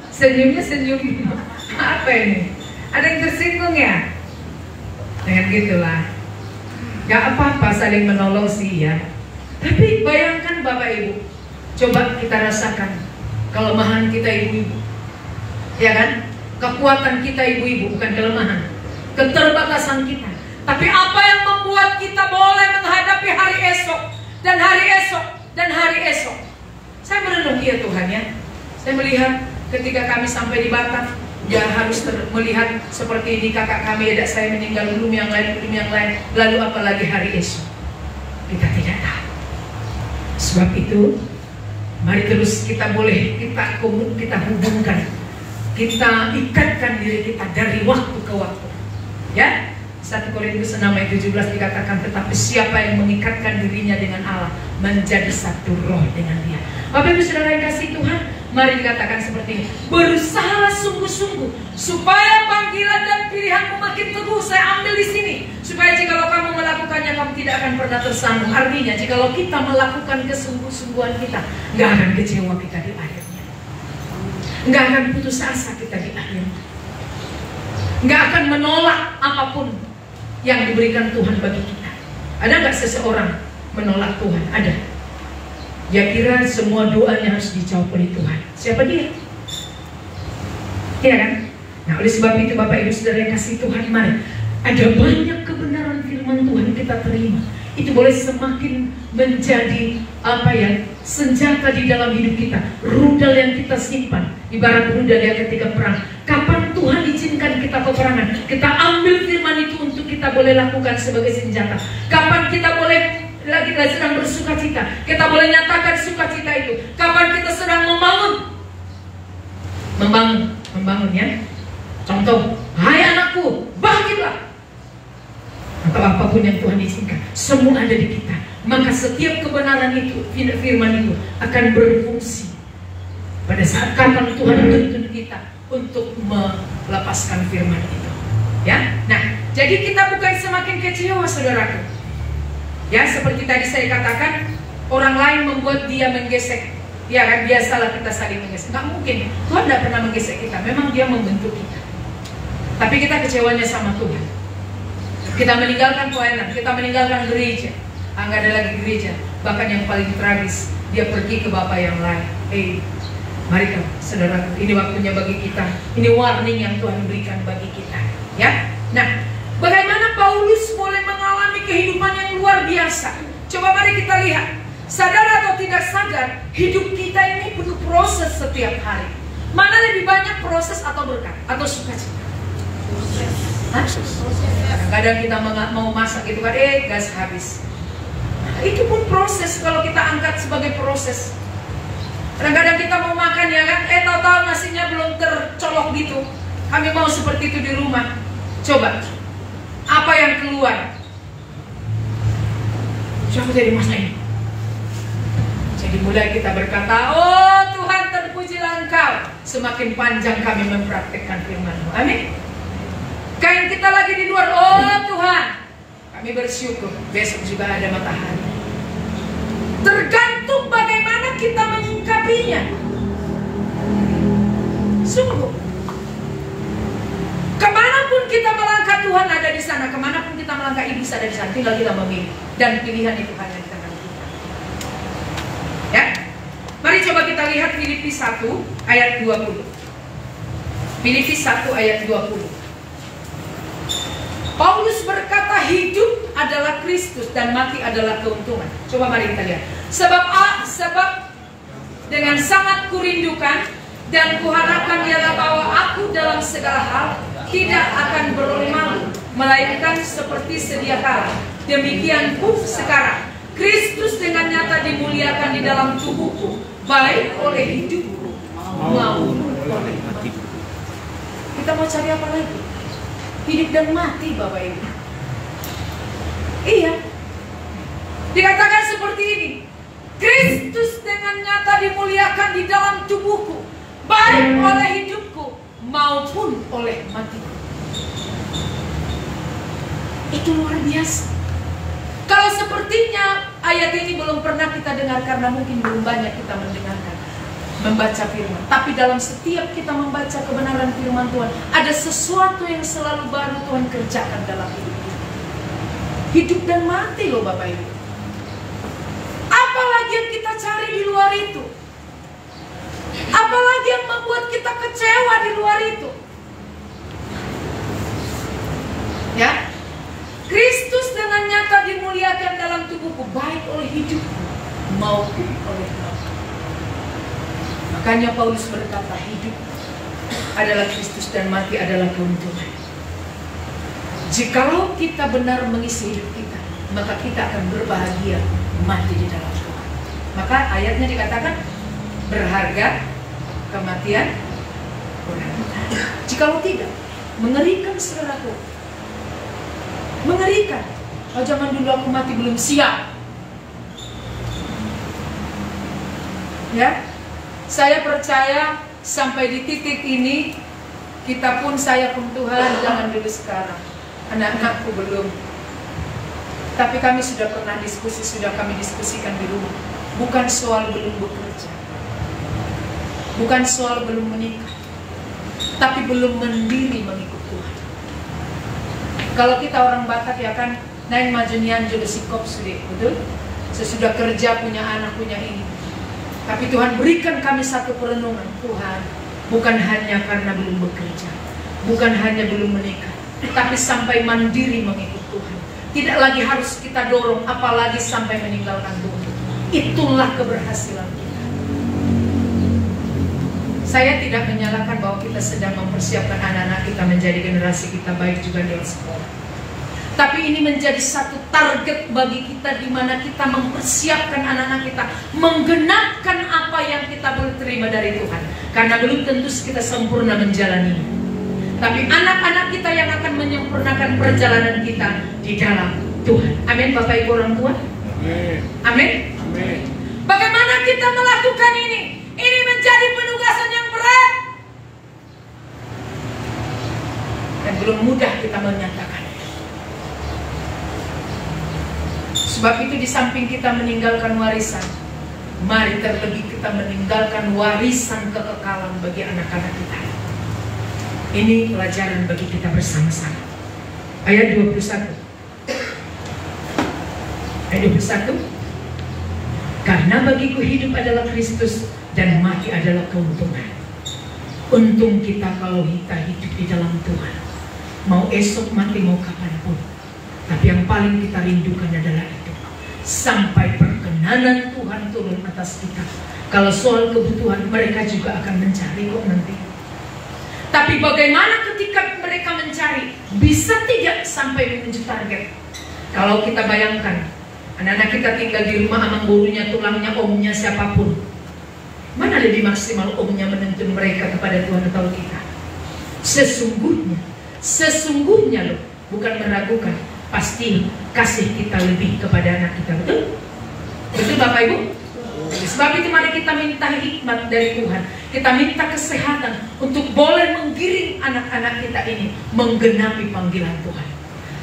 Senyumnya senyum. Apa ini? Ada yang tersinggung ya? Dengan gitulah. Gak apa-apa saling menolong sih ya. Tapi bayangkan Bapak Ibu, coba kita rasakan kelemahan kita ibu-ibu. Ya kan? Kekuatan kita ibu-ibu bukan kelemahan, keterbatasan kita. Tapi apa yang membuat kita boleh menghadapi hari esok dan hari esok dan hari esok? Saya merenung ya Tuhan ya. Saya melihat ketika kami sampai di Batam, dia harus melihat seperti ini, kakak kami, adik saya meninggal, belum yang lain, lalu apalagi hari esok. Kita tidak tahu. Sebab itu, mari terus kita hubungkan, kita ikatkan diri kita dari waktu ke waktu. Ya, 1 Korintus 6 ayat 17 dikatakan, tetapi siapa yang mengikatkan dirinya dengan Allah menjadi satu roh dengan Dia. Bapak Ibu Saudara yang kasih Tuhan, mari dikatakan seperti ini, berusahalah sungguh-sungguh supaya panggilan dan pilihanmu makin teguh. Saya ambil di sini supaya jikalau kamu melakukannya, kamu tidak akan pernah tersandung. Artinya jikalau kita melakukan kesungguh-sungguhan kita, nggak akan kecewa kita di akhirnya, nggak akan putus asa kita di akhirnya, nggak akan menolak apapun yang diberikan Tuhan bagi kita. Ada nggak seseorang menolak Tuhan? Ada. Ya kira semua doanya harus dijawab oleh Tuhan. Siapa dia? Iya kan? Nah oleh sebab itu Bapak Ibu Saudara yang kasih Tuhan, mari ada banyak kebenaran firman Tuhan kita terima. Itu boleh semakin menjadi senjata di dalam hidup kita, rudal yang kita simpan. Ibarat rudal yang ketika perang, kapan Tuhan izinkan kita peperangan, kita ambil firman itu untuk kita boleh lakukan sebagai senjata. Kapan kita boleh lagi sedang bersuka cita, kita boleh nyatakan sukacita itu. Kapan kita sedang membangun ya. Contoh, hai anakku, bangkitlah. Atau apapun yang Tuhan izinkan, semua ada di kita. Maka setiap kebenaran itu, firman itu akan berfungsi Pada saat kapan Tuhan menuntun kita untuk melepaskan firman itu. Ya, nah, jadi kita bukan semakin kecewa, saudaraku. Ya, seperti tadi saya katakan, orang lain membuat dia menggesek. Ya kan, biasalah kita saling menggesek. Nggak mungkin, Tuhan tidak pernah menggesek kita. Memang dia membentuk kita. Tapi kita kecewanya sama Tuhan. Kita meninggalkan pelayanan, kita meninggalkan gereja. Nggak ada lagi gereja. Bahkan yang paling tragis, dia pergi ke Bapa yang lain. Mari saudara, ini waktunya bagi kita. Ini warning yang Tuhan berikan bagi kita. Ya, nah, bagaimana Paulus boleh mengalami kehidupan yang luar biasa? Coba mari kita lihat. Sadar atau tidak sadar, hidup kita ini penuh proses setiap hari. Mana lebih banyak proses atau berkat atau sukacita? Kadang kita mau masak gitu kan, gas habis. Nah, itu pun proses kalau kita angkat sebagai proses. Kadang-kadang kita mau makan ya kan, tahu-tahu nasinya belum tercolok gitu. Kami mau seperti itu di rumah. Coba, apa yang keluar? Siapa jadi masa ini? Jadi mulai kita berkata, oh Tuhan terpujilah Engkau. Semakin panjang kami mempraktikkan firman-Mu. Amin. Kain kita lagi di luar, oh Tuhan, kami bersyukur. Besok juga ada matahari. Tergantung bagaimana kita menyikapinya. Sungguh. Kemanapun kita melangkah, Tuhan ada di sana. Kemanapun kita melangkah, Iblis ada di sana. Tinggal kita memilih. Dan pilihan itu hanya di tangan kita. Ya, mari coba kita lihat Filipi 1 ayat 20. Filipi 1 ayat 20. Paulus berkata, hidup adalah Kristus dan mati adalah keuntungan. Coba mari kita lihat. Sebab dengan sangat kurindukan dan kuharapkan ialah bahwa aku dalam segala hal tidak akan beroleh malu, melainkan seperti sedia kala. Demikian pun sekarang Kristus dengan nyata dimuliakan di dalam tubuhku, baik oleh hidupku maupun oleh mati. Kita mau cari apa lagi? Hidup dan mati, Bapak Ibu. Iya. Dikatakan seperti ini. Kristus dengan nyata dimuliakan di dalam tubuhku, baik oleh hidupku maupun oleh matiku. Itu luar biasa. Kalau sepertinya ayat ini belum pernah kita dengar karena mungkin belum banyak kita mendengarkan, membaca firman. Tapi dalam setiap kita membaca kebenaran firman Tuhan, ada sesuatu yang selalu baru Tuhan kerjakan dalam hidup kita. Hidup dan mati loh Bapak Ibu. Apalagi yang kita cari di luar itu? Apalagi yang membuat kita kecewa di luar itu? Ya, Kristus dengan nyata dimuliakan dalam tubuhku, baik oleh hidupku maupun oleh mati. Makanya Paulus berkata, hidup adalah Kristus dan mati adalah keuntungan. Jikalau kita benar mengisi hidup kita, maka kita akan berbahagia mati di dalam Tuhan. Maka ayatnya dikatakan berharga kematian berharga. Jikalau tidak, mengerikan saudaraku. Mengerikan. Oh, zaman dulu aku mati belum siap. Ya, saya percaya sampai di titik ini kita pun, saya pun Tuhan, jangan dulu sekarang. Anak-anakku belum. Tapi kami sudah pernah diskusi, sudah kami diskusikan di rumah. Bukan soal belum bekerja, bukan soal belum menikah, tapi belum mendiri mengikut Tuhan. Kalau kita orang Batak ya kan, naik majunian juga sikop sudah, betul? Sesudah kerja punya anak, punya ini. Tapi Tuhan berikan kami satu perenungan. Tuhan, bukan hanya karena belum bekerja, bukan hanya belum menikah, tapi sampai mandiri mengikut Tuhan. Tidak lagi harus kita dorong, apalagi sampai meninggalkan Tuhan. Itulah keberhasilan kita. Saya tidak menyalahkan bahwa kita sedang mempersiapkan anak-anak kita menjadi generasi kita baik juga di sekolah. Tapi ini menjadi satu target bagi kita, di mana kita mempersiapkan anak-anak kita menggenapkan apa yang kita boleh terima dari Tuhan. Karena belum tentu kita sempurna menjalaninya. Tapi anak-anak kita yang akan menyempurnakan perjalanan kita di dalam Tuhan. Amin Bapak Ibu orang tua. Amin. Amin. Amin. Bagaimana kita melakukan ini? Ini menjadi penugasan yang berat. Dan belum mudah kita menyatakan. Sebab itu di samping kita meninggalkan warisan, mari terlebih kita meninggalkan warisan kekekalan bagi anak-anak kita. Ini pelajaran bagi kita bersama-sama. Ayat 21. Ayat 21. Karena bagiku hidup adalah Kristus dan mati adalah keuntungan. Untung kita kalau kita hidup di dalam Tuhan. Mau esok mati mau kapanpun. Tapi yang paling kita rindukan adalah itu. Sampai perkenanan Tuhan turun atas kita. Kalau soal kebutuhan mereka juga akan mencari kok nanti. Tapi bagaimana ketika mereka mencari, bisa tidak sampai menuju target? Kalau kita bayangkan, anak-anak kita tinggal di rumah, amang gurunya, tulangnya, omnya, siapapun. Mana lebih maksimal omnya menuntun mereka kepada Tuhan atau kita? Sesungguhnya loh, bukan meragukan. Pasti kasih kita lebih kepada anak kita, betul? Betul Bapak Ibu? Sebab itu mari kita minta hikmat dari Tuhan. Kita minta kesehatan untuk boleh menggiring anak-anak kita ini menggenapi panggilan Tuhan.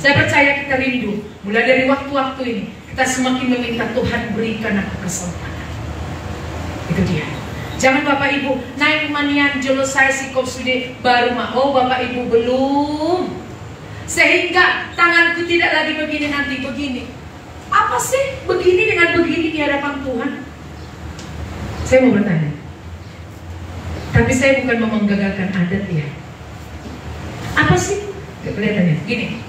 Saya percaya kita rindu. Mulai dari waktu-waktu ini kita semakin meminta Tuhan berikan aku kesempatan. Itu dia. Jangan Bapak Ibu naik manian jolo saya sikop sudah baru mau Bapak Ibu belum. Sehingga tanganku tidak lagi begini nanti begini. Apa sih begini dengan begini di hadapan Tuhan? Saya mau bertanya. Tapi saya bukan mau menggagalkan adat ya. Apa sih? Kelihatannya gini.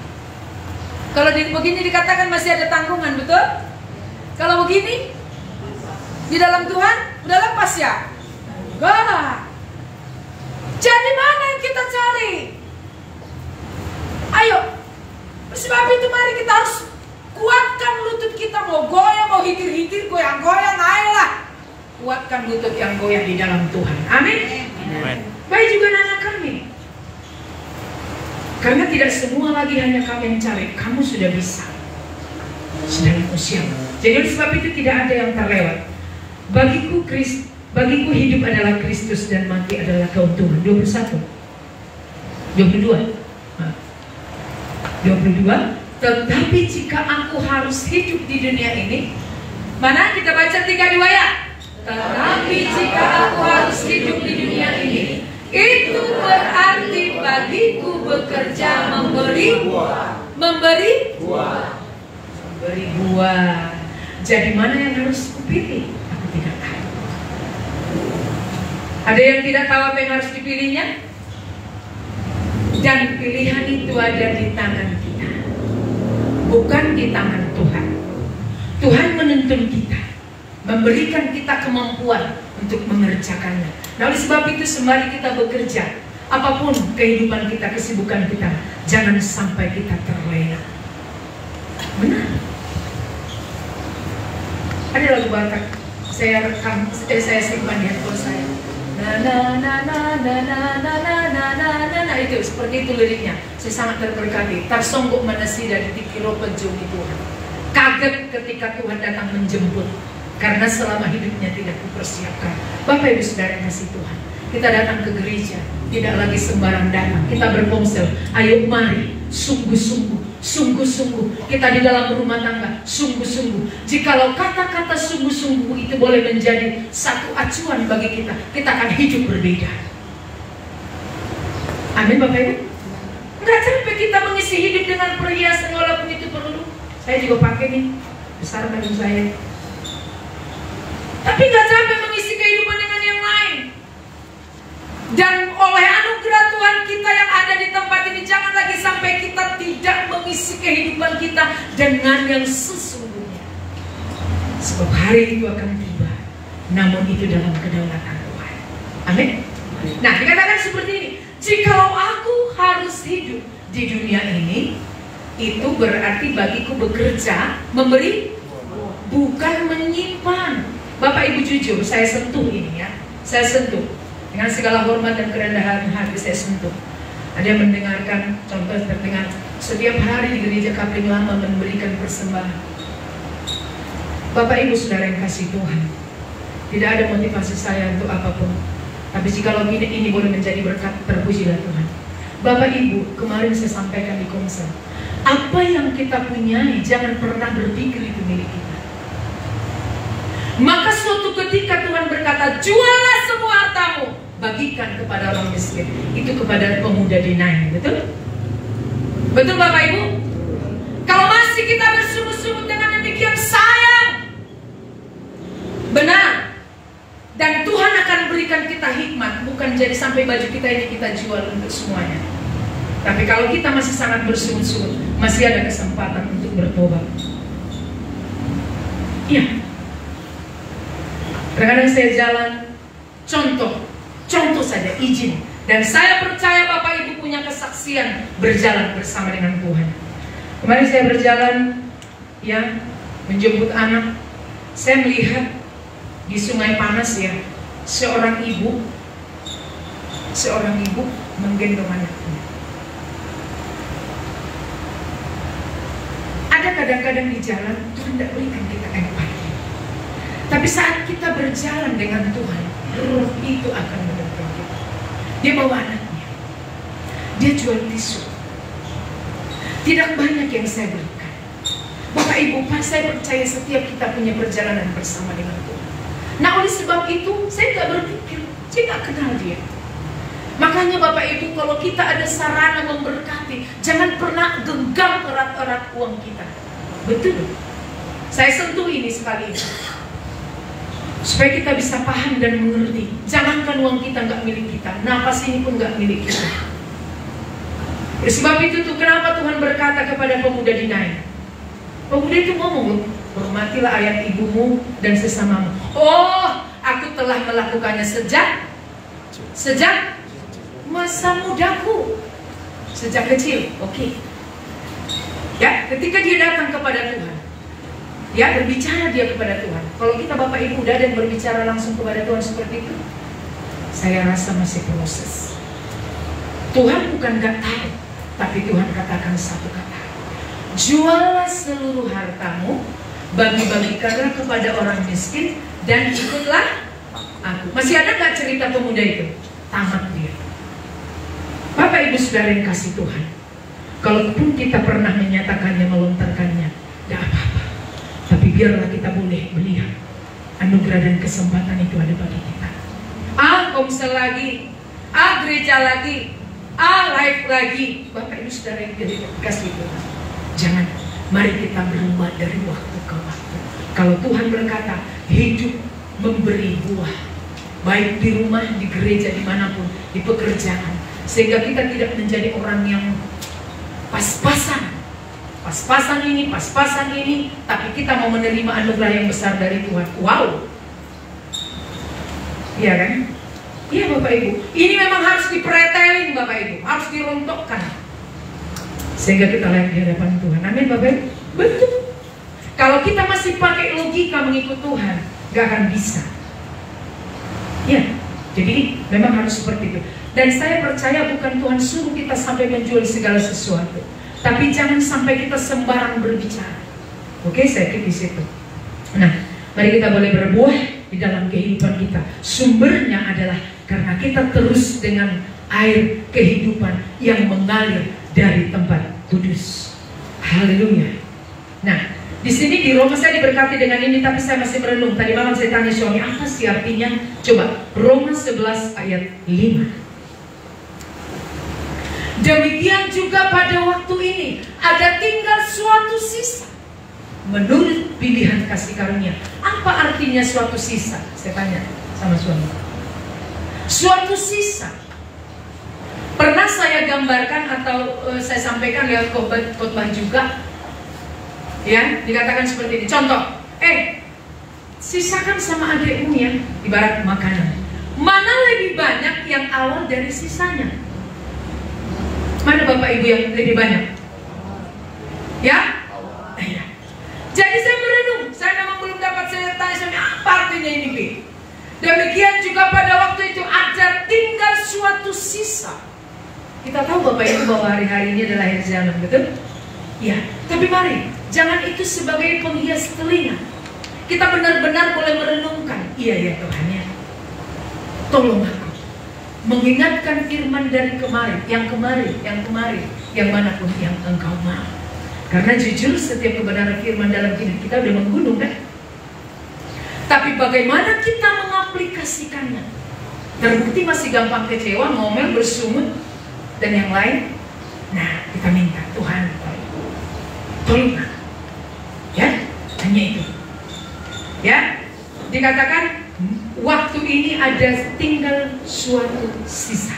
Kalau begini dikatakan masih ada tanggungan, betul? Kalau begini di dalam Tuhan udah lepas ya? Enggak. Jadi mana yang kita cari? Ayo. Sebab itu mari kita harus kuatkan lutut kita. Mau goyang, mau hitir-hitir, goyang-goyang, ayolah. Kuatkan lutut yang goyang di dalam Tuhan. Amin. Baik juga anak kami. Karena tidak semua lagi hanya kami yang cari. Kamu sudah bisa. Sudah usia. Jadi oleh sebab itu tidak ada yang terlewat. Bagiku hidup adalah Kristus dan mati adalah keuntungan. 21. 22. Tetapi jika aku harus hidup di dunia ini, mana kita baca 3 ya? Tetapi jika aku harus hidup di dunia ini, itu berarti bagiku bekerja memberi buah. Jadi mana yang harus kupilih? Aku tidak tahu. Ada yang tidak tahu apa yang harus dipilihnya? Dan pilihan itu ada di tangan kita, bukan di tangan Tuhan. Tuhan menuntun kita, memberikan kita kemampuan untuk mengerjakannya. Nah oleh sebab itu sembari kita bekerja, apapun kehidupan kita, kesibukan kita, jangan sampai kita terlena. Benar. Ada lagu Batak, saya rekam, saya simpan di handphone saya. Itu seperti itu liriknya. Saya sangat terberkati. Tarsonggok manasi dari tikiro penjungi Tuhan. Kaget ketika Tuhan datang menjemput. Karena selama hidupnya tidak dipersiapkan. Bapak Ibu Saudara yang kasih Tuhan, kita datang ke gereja, tidak lagi sembarang datang. Kita berponsel, ayo mari, sungguh-sungguh kita di dalam rumah tangga, sungguh-sungguh. Jikalau kata-kata sungguh-sungguh itu boleh menjadi satu acuan bagi kita, kita akan hidup berbeda. Amin Bapak Ibu. Enggak capek kita mengisi hidup dengan perhiasan walaupun itu perlu. Saya juga pakai nih, besar kandung saya. Tapi nggak capek mengisi kehidupan dengan yang lain. Dan oleh anugerah Tuhan kita yang ada di tempat ini, jangan lagi sampai kita tidak mengisi kehidupan kita dengan yang sesungguhnya. Sebab hari itu akan tiba, namun itu dalam kedaulatan Tuhan. Amin. Nah dikatakan seperti ini, jikalau aku harus hidup di dunia ini, itu berarti bagiku bekerja, memberi, bukan menyimpan. Bapak Ibu jujur, saya sentuh ini ya. Saya sentuh dengan segala hormat dan kerendahan hati, saya sentuh. Ada yang mendengarkan, contoh terdengar setiap hari di gereja Kapling Lama memberikan persembahan. Bapak Ibu Saudara yang kasih Tuhan, Tidak ada motivasi saya untuk apapun. Tapi jikalau ini boleh menjadi berkat, terpujilah Tuhan. Bapak Ibu, kemarin saya sampaikan di komsel, apa yang kita punyai jangan pernah berpikir itu milik kita. Maka suatu ketika Tuhan berkata, jualah semua hartamu, bagikan kepada orang miskin. Itu kepada pemuda di Nain, betul? Betul Bapak Ibu? Kalau masih kita bersungut-sungut dengan demikian sayang, benar. Dan Tuhan akan berikan kita hikmat, bukan jadi sampai baju kita ini kita jual untuk semuanya. Tapi kalau kita masih sangat bersungut-sungut, masih ada kesempatan untuk bertobat. Iya. Kadang-kadang saya jalan, contoh saja, izin. Dan saya percaya Bapak Ibu punya kesaksian berjalan bersama dengan Tuhan. Kemarin saya berjalan, ya, menjemput anak. Saya melihat di Sungai Panas, ya, seorang ibu menggendong anaknya. Ada kadang-kadang di jalan Tuhan tidak berikan kita empati. Tapi saat kita berjalan dengan Tuhan, roh itu akan menolong kita. Dia bawa anaknya, dia jual tisu. Tidak banyak yang saya berikan. Bapak Ibu, saya percaya setiap kita punya perjalanan bersama dengan Tuhan. Nah, oleh sebab itu saya tidak berpikir, saya tidak kenal dia. Makanya Bapak Ibu, kalau kita ada sarana memberkati, jangan pernah genggam erat-erat uang kita. Betul. Saya sentuh ini sekali ini, supaya kita bisa paham dan mengerti. Jangankan uang kita nggak milik kita, napas ini pun nggak milik kita. Oleh sebab itu tuh kenapa Tuhan berkata kepada pemuda di Nain. Pemuda itu ngomong, hormatilah ayah ibumu dan sesamamu. Oh, aku telah melakukannya sejak masa mudaku, sejak kecil. Oke. Ya, ketika dia datang kepada Tuhan, ya, berbicara dia kepada Tuhan. Kalau kita Bapak Ibu udah ada yang berbicara langsung kepada Tuhan seperti itu, saya rasa masih proses. Tuhan bukan gak tahu, tapi Tuhan katakan satu kata. Jualah seluruh hartamu, bagi-bagikanlah kepada orang miskin, dan ikutlah aku. Masih ada gak cerita pemuda itu? Tamat dia. Bapak Ibu Saudara yang kasih Tuhan, kalaupun kita pernah menyatakannya, melontarkannya, gak apa-apa. Tapi biarlah kita boleh melihat anugerah dan kesempatan itu ada bagi kita. Komsel lagi, gereja lagi, live lagi. Bapak Ibu Saudara yang kasih Tuhan, jangan, mari kita berubah dari waktu ke waktu. Kalau Tuhan berkata hidup memberi buah, baik di rumah, di gereja, dimanapun, di pekerjaan, sehingga kita tidak menjadi orang yang pas-pasan ini, tapi kita mau menerima anugerah yang besar dari Tuhan. Wow, iya kan? Iya Bapak Ibu, ini memang harus dipretelin Bapak Ibu, harus dirontokkan, sehingga kita layak di hadapan Tuhan. Amin Bapak Ibu. Betul. Kalau kita masih pakai logika mengikut Tuhan, gak akan bisa. Ya, jadi memang harus seperti itu. Dan saya percaya bukan Tuhan suruh kita sampai menjual segala sesuatu, tapi jangan sampai kita sembarang berbicara. Oke, saya kira di situ. Nah, mari kita boleh berbuah di dalam kehidupan kita. Sumbernya adalah karena kita terus dengan air kehidupan yang mengalir dari tempat kudus. Haleluya. Nah, di sini di Roma saya diberkati dengan ini, tapi saya masih merenung. Tadi malam saya tanya suami, apa sih artinya? Coba, Roma 11 ayat 5. Demikian juga pada waktu ini ada tinggal suatu sisa menurut pilihan kasih karunia. Apa artinya suatu sisa? Saya tanya sama suami. Suatu sisa. Pernah saya gambarkan atau saya sampaikan lewat khotbah juga, ya, dikatakan seperti ini. Contoh, sisakan sama adikmu ya, ibarat makanan. Mana lebih banyak yang awal dari sisanya? Mana Bapak Ibu yang lebih banyak? Ya? Iya. Jadi saya merenung, saya memang belum dapat, saya tanya suami, apa artinya ini, Bi? Demikian juga pada waktu itu ada tinggal suatu sisa. Kita tahu Bapak Ibu bahwa hari-hari ini adalah akhir zaman, betul? Ya, tapi mari, jangan itu sebagai penghias telinga. kita benar-benar boleh merenungkan, iya ya Tuhan ya, tolong aku mengingatkan firman dari kemarin, yang manapun yang Engkau mau. Karena jujur setiap kebenaran firman dalam hidup kita udah menggunung kan? Tapi bagaimana kita mengaplikasikannya? Terbukti masih gampang kecewa, ngomel, bersungut, dan yang lain. Nah, kita minta Tuhan tolong aku. Ya, hanya itu. Ya, dikatakan waktu ini ada tinggal suatu sisa.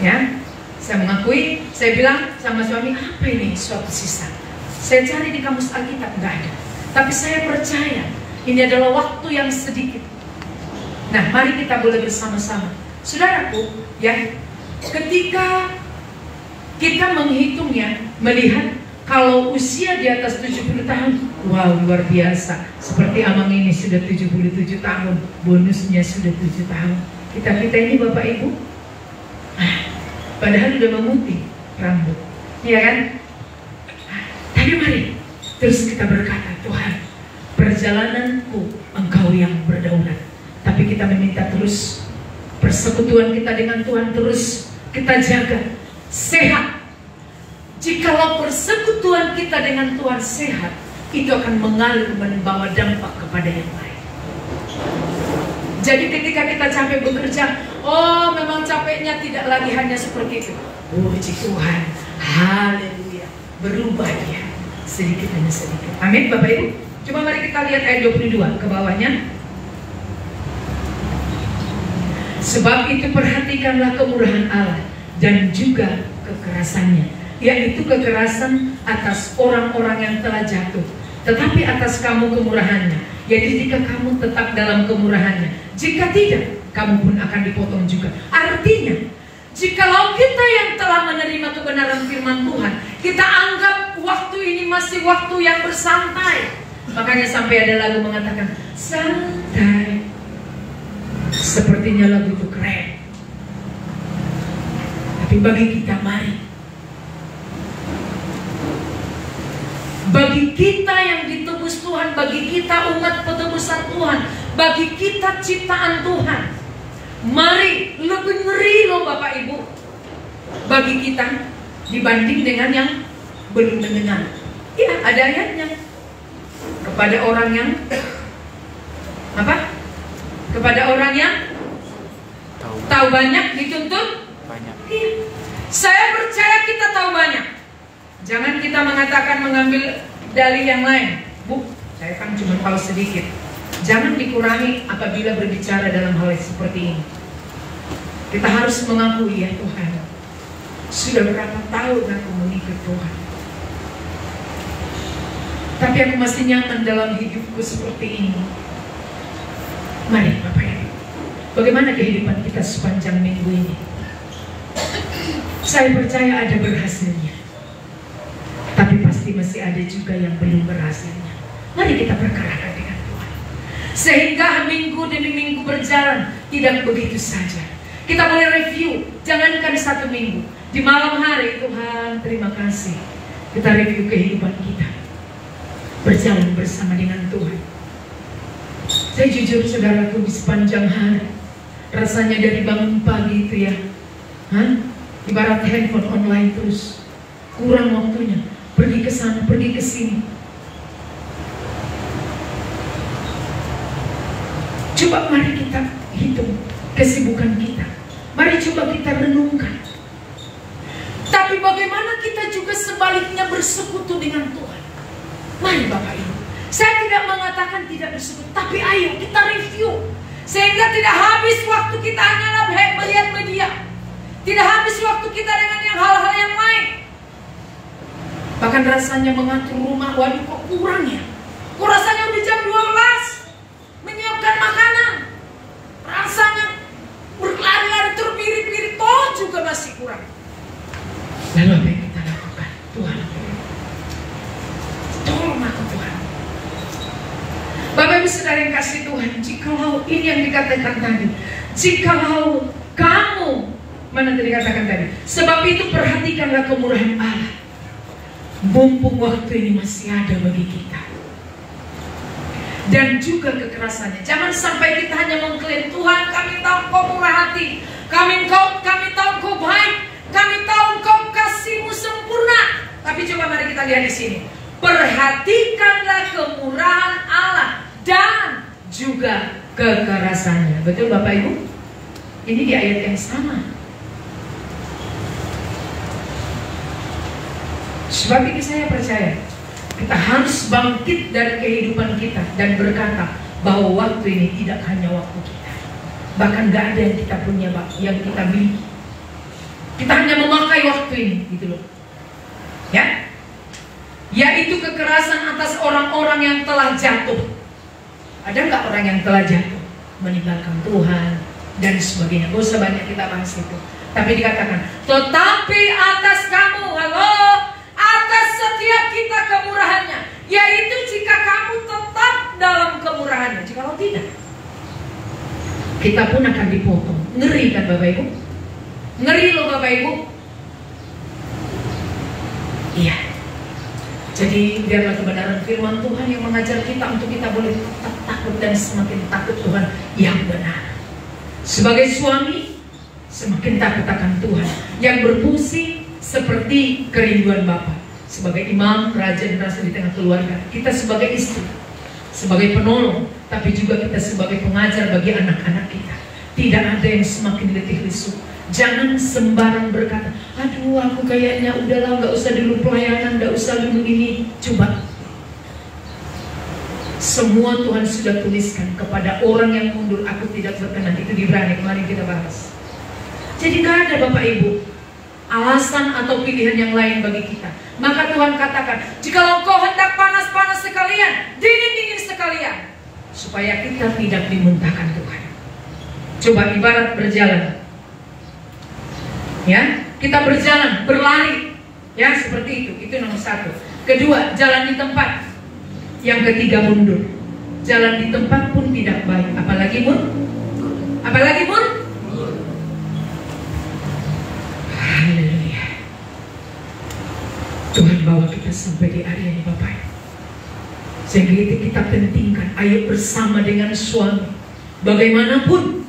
Ya, saya mengakui, saya bilang sama suami, apa ini suatu sisa? Saya cari di kamus Alkitab, nggak ada. Tapi saya percaya ini adalah waktu yang sedikit. Nah, mari kita boleh bersama-sama, saudaraku, ya, ketika kita menghitungnya, melihat kalau usia di atas 70 tahun, wow, luar biasa. Seperti Amang ini sudah 77 tahun, bonusnya sudah 7 tahun. Kita ini Bapak Ibu, padahal udah memutih rambut, ya kan? Tapi mari terus kita berkata, Tuhan, perjalananku Engkau yang berdaulat. Tapi kita meminta terus persekutuan kita dengan Tuhan terus kita jaga sehat. Jikalau persekutuan kita dengan Tuhan sehat, itu akan mengalir membawa dampak kepada yang lain. Jadi ketika kita capek bekerja, oh memang capeknya tidak lagi hanya seperti itu. Puji Tuhan, haleluya, berubah dia sedikit demi sedikit. Amin Bapak Ibu. Coba mari kita lihat ayat 22 ke bawahnya. Sebab itu perhatikanlah kemurahan Allah dan juga kekerasannya, yaitu kekerasan atas orang-orang yang telah jatuh, tetapi atas kamu kemurahannya, yaitu jika kamu tetap dalam kemurahannya. Jika tidak, kamu pun akan dipotong juga. Artinya, jikalau kita yang telah menerima kebenaran firman Tuhan, kita anggap waktu ini masih waktu yang bersantai. Makanya sampai ada lagu mengatakan santai. Sepertinya lagu itu keren. Tapi bagi kita, mari, bagi kita yang ditebus Tuhan, bagi kita umat petebusan Tuhan, bagi kita ciptaan Tuhan, mari, lebih ngeri loh Bapak Ibu bagi kita dibanding dengan yang belum mendengar. Ya, ada ayatnya. Kepada orang yang apa? Kepada orang yang tahu banyak dituntut banyak. Iya. Saya percaya kita tahu banyak. Jangan kita mengatakan mengambil dalih yang lain. Bu, saya kan cuma tahu sedikit. Jangan dikurangi apabila berbicara dalam hal seperti ini. Kita harus mengakui, ya Tuhan, sudah berapa tahun aku mengikut Tuhan, tapi aku masih nyaman dalam hidupku seperti ini. Mari Bapak Ibu, bagaimana kehidupan kita sepanjang minggu ini? Saya percaya ada berhasilnya, tapi pasti masih ada juga yang belum berhasilnya. Mari kita perkarakan dengan Tuhan, sehingga minggu demi minggu berjalan tidak begitu saja. Kita boleh review, jangankan 1 minggu. Di malam hari, Tuhan terima kasih, kita review kehidupan kita, berjalan bersama dengan Tuhan. Saya jujur saudaraku, di sepanjang hari rasanya dari bangun pagi itu ya, ibarat handphone online terus, kurang waktunya, pergi ke sana, pergi ke sini. Coba mari kita hitung kesibukan kita, mari coba kita renungkan. Tapi bagaimana kita juga sebaliknya bersekutu dengan Tuhan? Mari Bapak Ibu, saya tidak mengatakan tidak bersekutu, tapi ayo kita review, sehingga tidak habis waktu kita hanya melihat media, tidak habis waktu kita dengan yang hal-hal yang lain. Bahkan rasanya mengatur rumah, waduh kok kurang ya, kok rasanya udah jam 12 menyiapkan makanan, rasanya berlari-lari terpirit-pirit, toh juga masih kurang. Lalu apa yang kita lakukan? Tuhan, tolong aku Tuhan. Bapak Ibu Saudara yang kasih Tuhan, jikalau ini yang dikatakan tadi, jikalau kamu, mana tadi dikatakan tadi, sebab itu perhatikanlah kemurahan Allah, mumpung waktu ini masih ada bagi kita. dan juga kekerasannya. Jangan sampai kita hanya mengklaim, Tuhan kami tahu Kau murah hati, kami tahu Kau baik, kami tahu Kau kasih-Mu sempurna. Tapi coba mari kita lihat di sini. Perhatikanlah kemurahan Allah dan juga kekerasannya. Betul Bapak Ibu? Ini di ayat yang sama. Sebab itu saya percaya kita harus bangkit dari kehidupan kita dan berkata bahwa waktu ini tidak hanya waktu kita. Bahkan gak ada yang kita punya, yang kita miliki. Kita hanya memakai waktu ini, gitu loh. Ya, yaitu kekerasan atas orang-orang yang telah jatuh. Ada nggak orang yang telah jatuh, meninggalkan Tuhan dan sebagainya? Gak usah banyak kita bahas itu. Tapi dikatakan, tetapi atas kamu, halo, atas setiap kita kemurahannya, yaitu jika kamu tetap dalam kemurahannya. Jikalau tidak, kita pun akan dipotong. Ngeri kan Bapak Ibu? Ngeri loh Bapak Ibu. Iya. Jadi biarlah kebenaran firman Tuhan yang mengajar kita untuk kita boleh tetap takut dan semakin takut Tuhan yang benar. Sebagai suami, semakin takut akan Tuhan yang berfungsi seperti kerinduan Bapa. Sebagai imam, raja dan rasa di tengah keluarga, kita sebagai istri, sebagai penolong, tapi juga kita sebagai pengajar bagi anak-anak kita. Tidak ada yang semakin letih lesu. Jangan sembarang berkata, aduh aku kayaknya udahlah, gak usah dulu pelayanan, gak usah dulu ini. Coba, semua Tuhan sudah tuliskan kepada orang yang mundur, aku tidak berkenan. Itu di Ibrani, kemarin kita bahas. Jadi gak ada Bapak Ibu alasan atau pilihan yang lain bagi kita. Maka Tuhan katakan, jikalau kau hendak panas-panas sekalian, dingin-dingin sekalian, supaya kita tidak dimuntahkan Tuhan. Coba ibarat berjalan, ya, kita berjalan, berlari, ya, seperti itu. Itu nomor satu. Kedua, jalan di tempat. Yang ketiga, mundur. Jalan di tempat pun tidak baik, apalagi mundur. Haleluya. Tuhan bawa kita sampai di area ini Bapak. Sehingga itu kita pentingkan, ayo bersama dengan suami, bagaimanapun,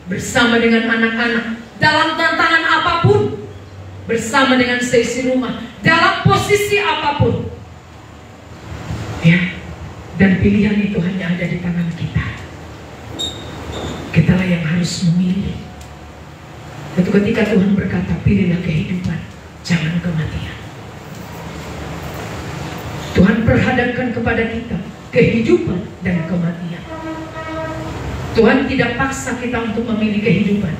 bersama dengan anak-anak, dalam tantangan apapun, bersama dengan seisi rumah, dalam posisi apapun, ya. Dan pilihan itu hanya ada di tangan kita. Kitalah yang harus memilih. Itu ketika Tuhan berkata, pilihlah kehidupan, jangan kematian. Tuhan perhadapkan kepada kita kehidupan dan kematian. Tuhan tidak paksa kita untuk memilih kehidupan.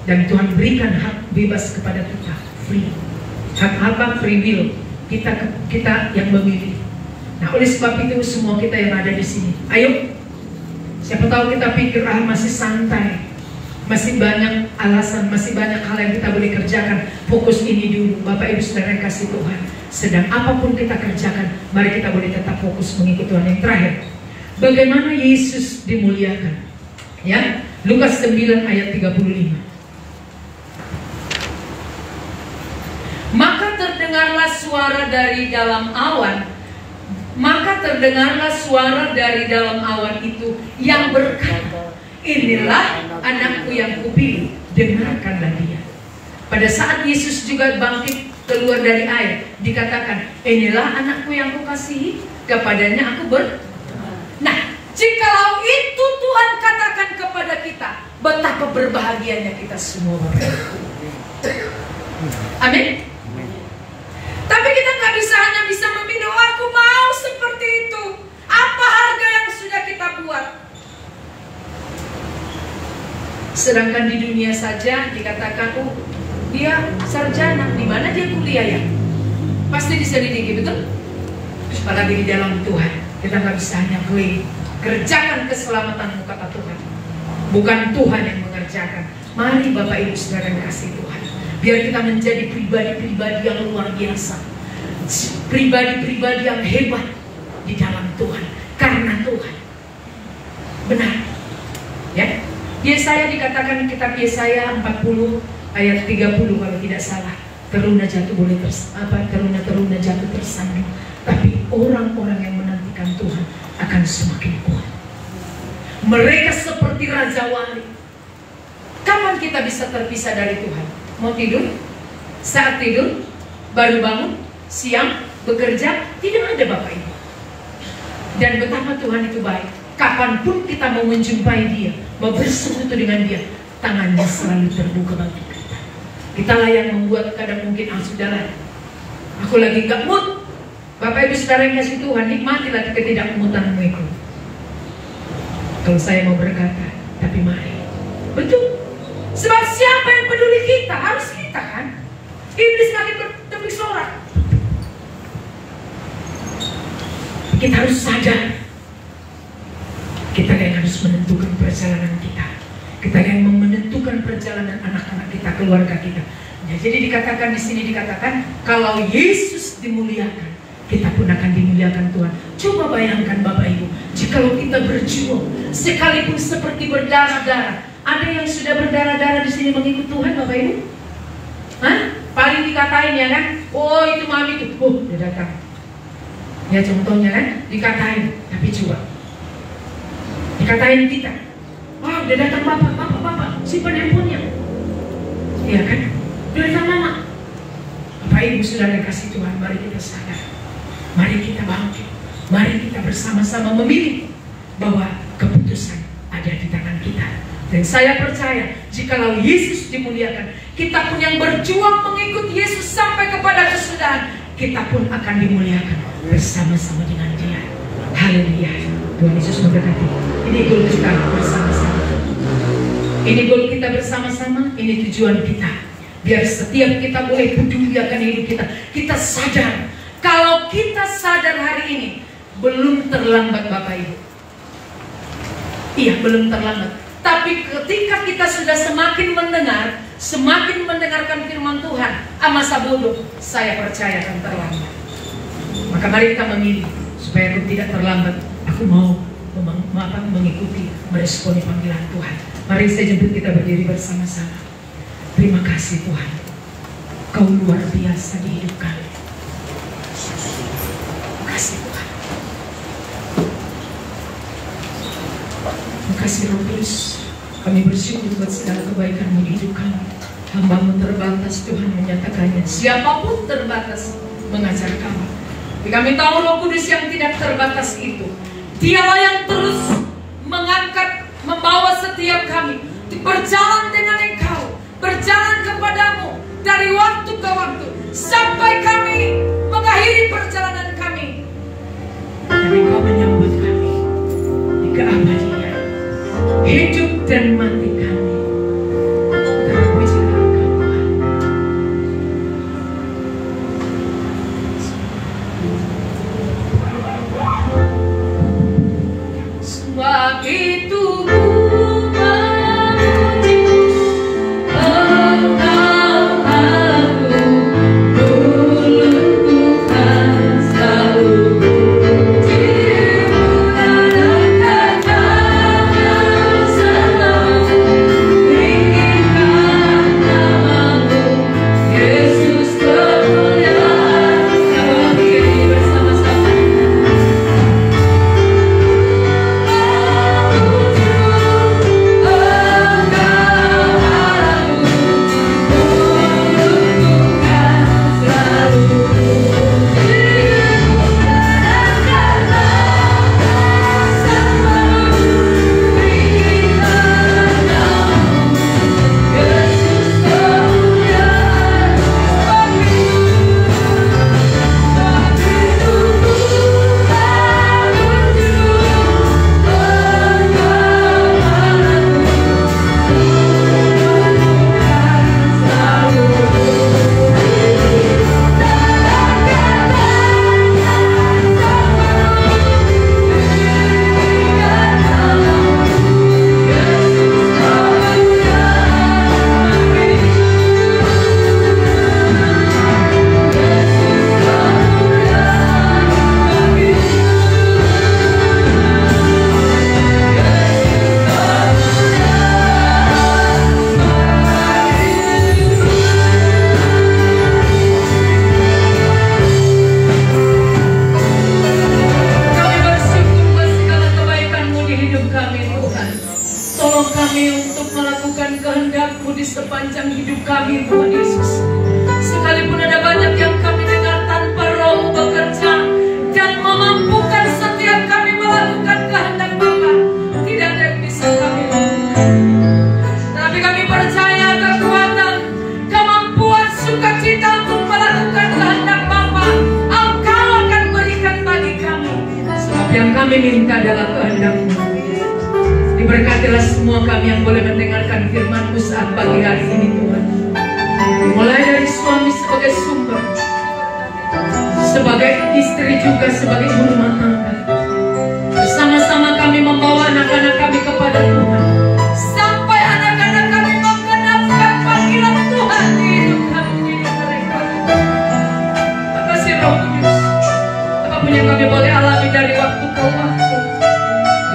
Dan Tuhan berikan hak bebas kepada kita, free. Hak apa? Free will. Kita yang memilih. Nah, oleh sebab itu semua kita yang ada di sini, ayo. Siapa tahu kita pikir, masih santai, masih banyak alasan, masih banyak hal yang kita boleh kerjakan. Fokus ini dulu, Bapak Ibu Saudara yang kasih Tuhan. Sedang apapun kita kerjakan, mari kita boleh tetap fokus mengikut Tuhan. Yang terakhir, bagaimana Yesus dimuliakan? Ya, Lukas 9 ayat 35. Maka terdengarlah suara dari dalam awan. Maka terdengarlah suara dari dalam awan itu yang berkata, inilah anakku yang kupilih, dengarkanlah dia. Pada saat Yesus juga bangkit keluar dari air, dikatakan, inilah anakku yang kukasihi, kepadanya aku Nah, jikalau itu Tuhan katakan kepada kita, betapa berbahagianya kita semua Bapak. Amin. Tapi kita nggak bisa hanya bisa memilih, oh aku mau seperti itu. Apa harga yang sudah kita buat? Sedangkan di dunia saja dikatakan, oh dia sarjana, di mana dia kuliah ya? Pasti diselidiki, betul? Apalagi di dalam Tuhan, kita nggak bisa hanya klaim. Kerjakan keselamatanmu kata Tuhan, bukan Tuhan yang mengerjakan. Mari Bapak Ibu Saudara yang kasih Tuhan, biar kita menjadi pribadi-pribadi yang luar biasa, pribadi-pribadi yang hebat di dalam Tuhan, karena Tuhan. Benar, ya. Yesaya dikatakan, kitab Yesaya 40 ayat 30 kalau tidak salah, teruna jatuh boleh teruna jatuh tersandung, tapi orang-orang yang menantikan Tuhan akan semakin kuat. Mereka seperti raja wali. Kapan kita bisa terpisah dari Tuhan? Mau tidur? Saat tidur? Baru bangun? Siang? Bekerja? Tidak ada Bapak Ibu. Dan betapa Tuhan itu baik. Kapanpun kita mau menjumpai Dia, mau bersekutu dengan Dia, tangannya selalu terbuka bagi kita. Kitalah yang membuat kadang mungkin saudara, aku lagi gak mood. Bapak Ibu Saudara yang kasih Tuhan, nikmati lagi ketidakmutanmu itu. Kalau saya mau berkata, tapi mari. Betul. Sebab siapa yang peduli kita? Harus kita kan. Iblis makin bertepuk sorak. Kita harus sadar. Kita yang harus menentukan perjalanan kita. Kita yang menentukan perjalanan anak-anak kita, keluarga kita. Ya, jadi dikatakan di sini kalau Yesus dimuliakan, kita pun akan dimuliakan Tuhan. Coba bayangkan Bapak Ibu, jikalau kita berjuang, sekalipun seperti berdarah-darah. Ada yang sudah berdarah-darah di sini mengikut Tuhan Bapak Ibu? Hah? Paling dikatain ya kan? Oh itu mami itu, dia datang. Ya contohnya kan, dikatain. Tapi coba, dikatain kita. Wah dia datang bapak, simpan handphonenya. Iya kan? Dia datang mama. Bapak Ibu Saudara yang kasih Tuhan, mari kita sadar. Mari kita bangkit. Mari kita bersama-sama memilih bahwa keputusan ada di tangan kita. Dan saya percaya, jikalau Yesus dimuliakan, kita pun yang berjuang mengikut Yesus sampai kepada kesudahan, kita pun akan dimuliakan bersama-sama dengan Dia. Haleluya. Tuhan Yesus memberkati. Ini goal kita bersama-sama. Ini goal kita bersama-sama. Ini tujuan kita. Biar setiap kita boleh peduli akan hidup kita. Kita sadar. Kalau kita sadar hari ini, belum terlambat Bapak Ibu. Iya, belum terlambat. Tapi ketika kita sudah semakin mendengarkan firman Tuhan, masa bodoh, saya percaya akan terlambat. Maka mari kita memilih supaya aku tidak terlambat. Aku mau mengikuti, meresponi panggilan Tuhan. Mari saya jemput kita berdiri bersama-sama. Terima kasih Tuhan, Kau luar biasa di hidup kami. Terima kasih Tuhan. Terima kasih Roh Kudus. Kami bersyukur buat segala kebaikan-Mu di hidup kami. Hamba-Mu terbatas, Tuhan menyatakannya. Siapapun terbatas mengajar kami. Tapi kami tahu Roh Kudus yang tidak terbatas itu, Dialah yang terus mengangkat, membawa setiap kami berjalan dengan Engkau, berjalan kepadamu dari waktu ke waktu sampai kami mengakhiri perjalanan kami. Dan Engkau menyambut kami di keabadian. Hidup dan mati kami terpujilah Engkau Tuhan. Sebab itu kami untuk melakukan kehendak-Mu di sepanjang hidup kami, Tuhan Yesus. Sekalipun ada banyak yang kami dengar tanpa Roh-Mu bekerja dan memampukan setiap kami melakukan kehendak Bapa, tidak ada yang bisa kami lakukan. Tapi kami percaya kekuatan, kemampuan, sukacita untuk melakukan kehendak Bapa, Engkau akan berikan bagi kami. Sebab yang kami minta adalah kehendak-Mu. Diberkatilah semua kami yang boleh mendengarkan firman-Mu saat pagi hari ini, Tuhan. Mulai dari suami sebagai sumber, sebagai istri juga sebagai ibu rumah tangga. Bersama-sama kami membawa anak-anak kami kepada Tuhan, sampai anak-anak kami menggenapkan panggilan Tuhan di hidup kami, di hidup mereka. Makasih Roh Kudus, apapun yang kami boleh alami dari waktu ke waktu.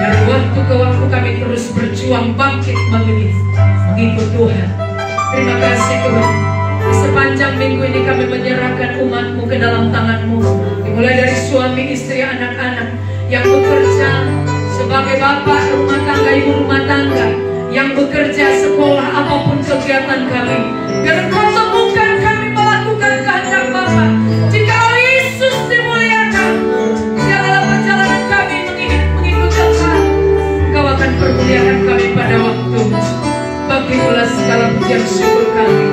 Dari waktu ke waktu kami terus berjuang bangkit mengikut Tuhan. Terima kasih Tuhan. Di sepanjang minggu ini kami menyerahkan umat-Mu ke dalam tangan-Mu. Dimulai dari suami, istri, anak-anak yang bekerja sebagai bapak rumah tangga, ibu rumah tangga, yang bekerja sekolah, apapun kegiatan kami. Biar Engkau temukan kami melakukan kehendak Bapa. Jika Yesus dimuliakan di dalam perjalanan kami mengikut Tuhan, Engkau akan permuliakan kami pada waktu. Bagimulah segala pujian syukur kami.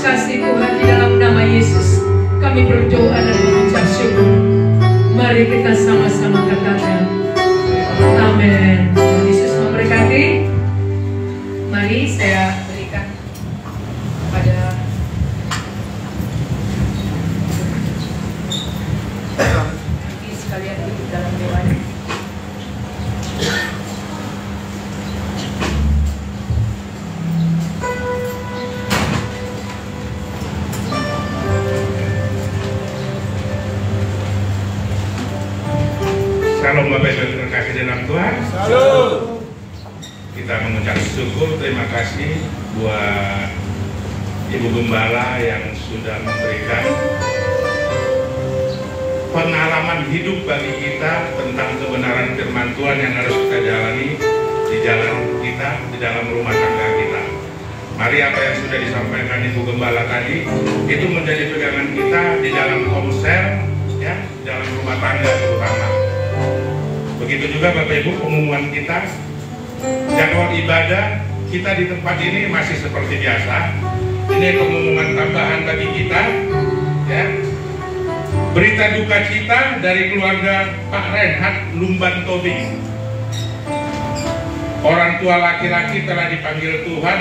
Makasih Tuhan, di dalam nama Yesus kami berdoa dan mengucap syukur. Mari kita sama-sama katakan amin. Tuhan Yesus memberkati. Mari saya berikan pada sekalian duduk dalam dewan. Shalom Bapak Ibu terkasih dalam Tuhan. Shalom. Kita mengucap syukur, terima kasih buat Ibu Gembala yang sudah memberikan pengalaman hidup bagi kita tentang kebenaran firman Tuhan yang harus kita jalani di jalan kita, di dalam rumah tangga kita. Mari apa yang sudah disampaikan Ibu Gembala tadi itu menjadi pegangan kita di dalam komsel, ya, di dalam rumah tangga terutama. Begitu juga Bapak Ibu pengumuman kita, jadwal ibadah kita di tempat ini masih seperti biasa. Ini pengumuman tambahan bagi kita, ya. Berita duka cita dari keluarga Pak Reinhard Lumban Tobing. Orang tua laki-laki telah dipanggil Tuhan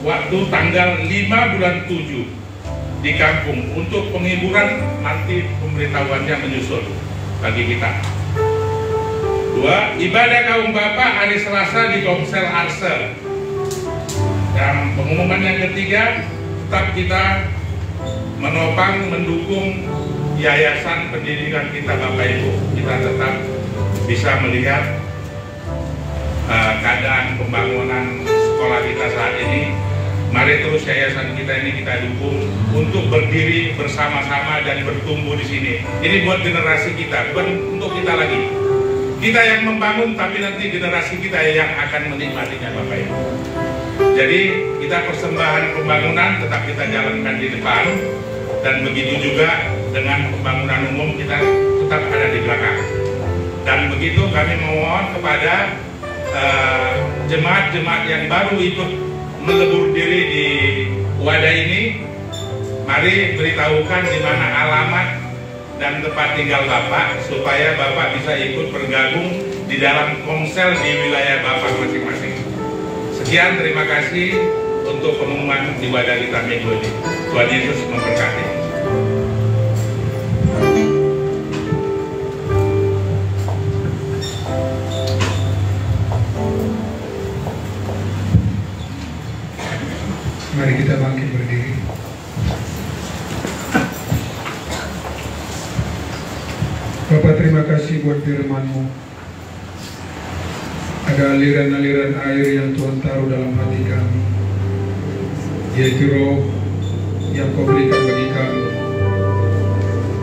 waktu tanggal 5 bulan 7 di kampung untuk penghiburan, nanti pemberitahuannya menyusul bagi kita. 2. Ibadah kaum bapak hari Selasa di Komsel Arsel. Dan pengumuman yang ketiga, tetap kita menopang, mendukung yayasan pendidikan kita Bapak Ibu. Kita tetap bisa melihat keadaan pembangunan sekolah kita saat ini. Mari terus yayasan kita ini kita dukung untuk berdiri bersama-sama dan bertumbuh di sini. Ini buat generasi kita, bukan untuk kita lagi. Kita yang membangun, tapi nanti generasi kita yang akan menikmatinya Bapak Ibu. Jadi kita persembahan pembangunan tetap kita jalankan di depan, dan begitu juga dengan pembangunan umum kita tetap ada di belakang. Dan begitu kami memohon kepada jemaat-jemaat yang baru ikut melebur diri di wadah ini, mari beritahukan di mana alamat dan tempat tinggal Bapak, supaya Bapak bisa ikut bergabung di dalam komsel di wilayah Bapak masing-masing. Sekian, terima kasih untuk pengumuman di wadah kita minggu ini. Tuhan Yesus memberkati. Mari kita bangkit berdiri. Bapak, terima kasih buat firman-Mu. Ada aliran-aliran air yang Tuhan taruh dalam hati kami, yaitu Roh yang Kau berikan bagi kami.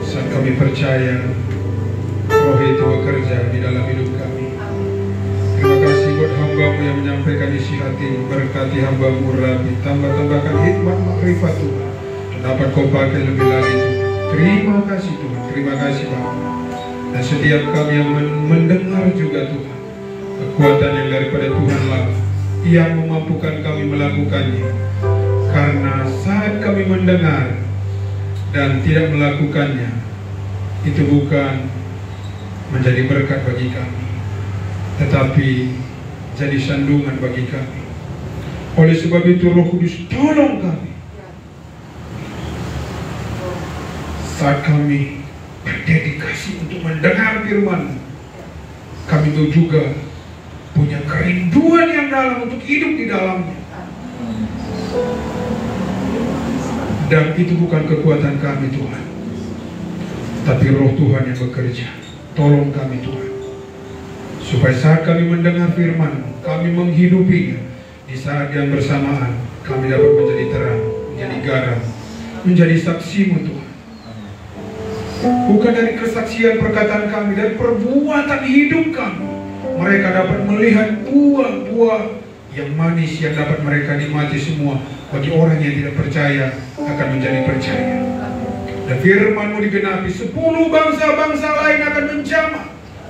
Saat kami percaya Roh itu bekerja di dalam hidup kami. Terima kasih buat hamba-Mu yang menyampaikan tambahkan isi hati, berkati hamba-Mu Rabbi, tambahkan hikmat makrifat Tuhan, dapat Kau pakai lebih lagi Tuhan. Terima kasih Tuhan, terima kasih Bapa. Dan setiap kami yang mendengar juga Tuhan, kekuatan yang daripada Tuhanlah yang memampukan kami melakukannya. Karena saat kami mendengar dan tidak melakukannya, itu bukan menjadi berkat bagi kami, tetapi jadi sandungan bagi kami. Oleh sebab itu Roh Kudus tolong kami saat kami berdedikasi untuk mendengar firman-Mu. Kami itu juga punya kerinduan yang dalam untuk hidup di dalamnya. Dan itu bukan kekuatan kami Tuhan, tapi Roh Tuhan yang bekerja. Tolong kami Tuhan, supaya saat kami mendengar firman-Mu, kami menghidupinya. Di saat yang bersamaan kami dapat menjadi terang, menjadi garam, menjadi saksi-Mu Tuhan. Bukan dari kesaksian perkataan kami, dari perbuatan hidup kami, mereka dapat melihat buah-buah yang manis yang dapat mereka nikmati semua. Bagi orang yang tidak percaya akan menjadi percaya. Dan firman-Mu digenapi, 10 bangsa-bangsa lain akan menjamah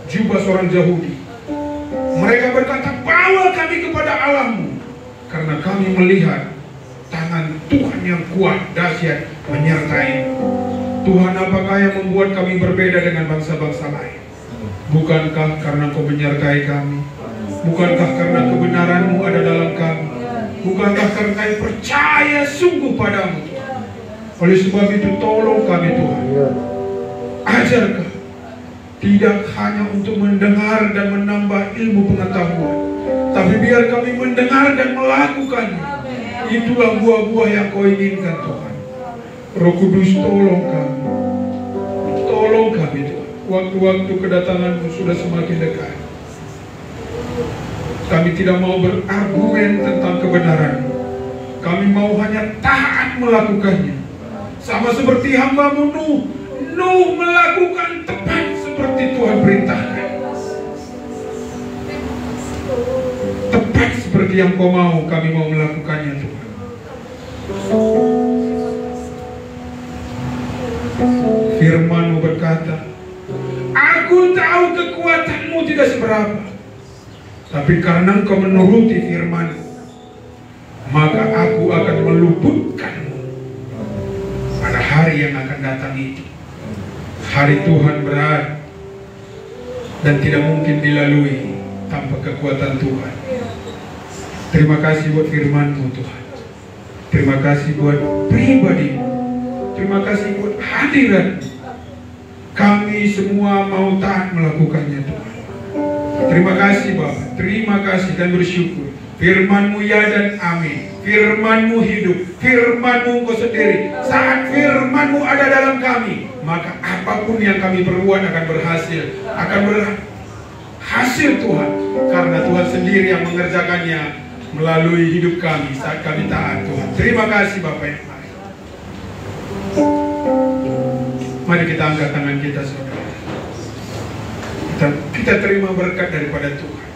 jubah seorang Yahudi. Mereka berkata, bawa kami kepada Allah-Mu, karena kami melihat tangan Tuhan yang kuat, dahsyat menyertai. Tuhan, apakah yang membuat kami berbeda dengan bangsa-bangsa lain? Bukankah karena Kau menyertai kami? Bukankah karena kebenaran-Mu ada dalam kami? Bukankah karena kami percaya sungguh padamu Tuhan? Oleh sebab itu tolong kami Tuhan, ajar kami tidak hanya untuk mendengar dan menambah ilmu pengetahuan, tapi biar kami mendengar dan melakukannya. Itulah buah-buah yang Kau inginkan Tuhan. Roh Kudus tolong kami, tolong kami Tuhan. Waktu-waktu kedatangan-Mu sudah semakin dekat. Kami tidak mau berargumen tentang kebenaran. Kami mau hanya taat melakukannya. Sama seperti hamba-Mu Nuh. Nuh melakukan tepat seperti Tuhan perintahkan. Tepat seperti yang Kau mau, kami mau melakukannya Tuhan. Firman-Mu berkata, aku tahu kekuatan-Mu tidak seberapa, tapi karena Engkau menuruti firman-Mu, maka aku akan meluputkan-Mu pada hari yang akan datang itu. Hari Tuhan berat dan tidak mungkin dilalui tanpa kekuatan Tuhan. Terima kasih buat firman-Mu Tuhan. Terima kasih buat pribadi-Mu. Terima kasih buat hadirat. Kami semua mau taat melakukannya Tuhan. Terima kasih Bapak, terima kasih dan bersyukur. Firman-Mu ya dan amin. Firman-Mu hidup, firman-Mu Engkau sendiri. Saat firman-Mu ada dalam kami, maka apapun yang kami perbuat akan berhasil. Akan berhasil Tuhan, karena Tuhan sendiri yang mengerjakannya melalui hidup kami saat kami taat Tuhan. Terima kasih Bapak yang baik. Mari kita angkat tangan kita saudara. Kita terima berkat daripada Tuhan.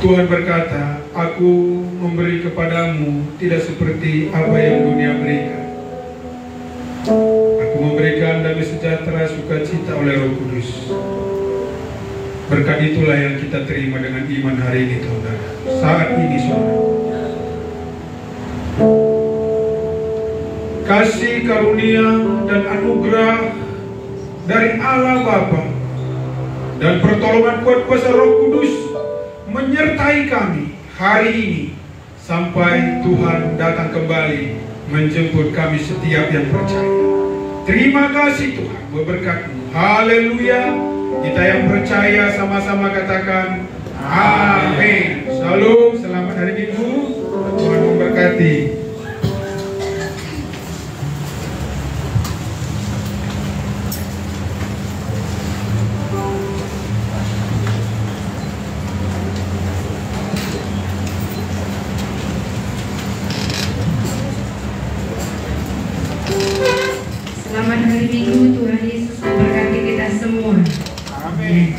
Tuhan berkata, aku memberi kepadamu tidak seperti apa yang dunia berikan. Aku memberikan damai sejahtera, sukacita oleh Roh Kudus. Berkat itulah yang kita terima dengan iman hari ini saudara. Saat ini saudara, kasih karunia dan anugerah dari Allah Bapa dan pertolongan kuat kuasa Roh Kudus menyertai kami hari ini sampai Tuhan datang kembali menjemput kami setiap yang percaya. Terima kasih Tuhan buat berkat-Mu. Haleluya. Kita yang percaya sama-sama katakan amin. Shalom, selamat hari Minggu. Tuhan memberkati. Selamat hari Minggu, Tuhan Yesus memberkati kita semua. Amin.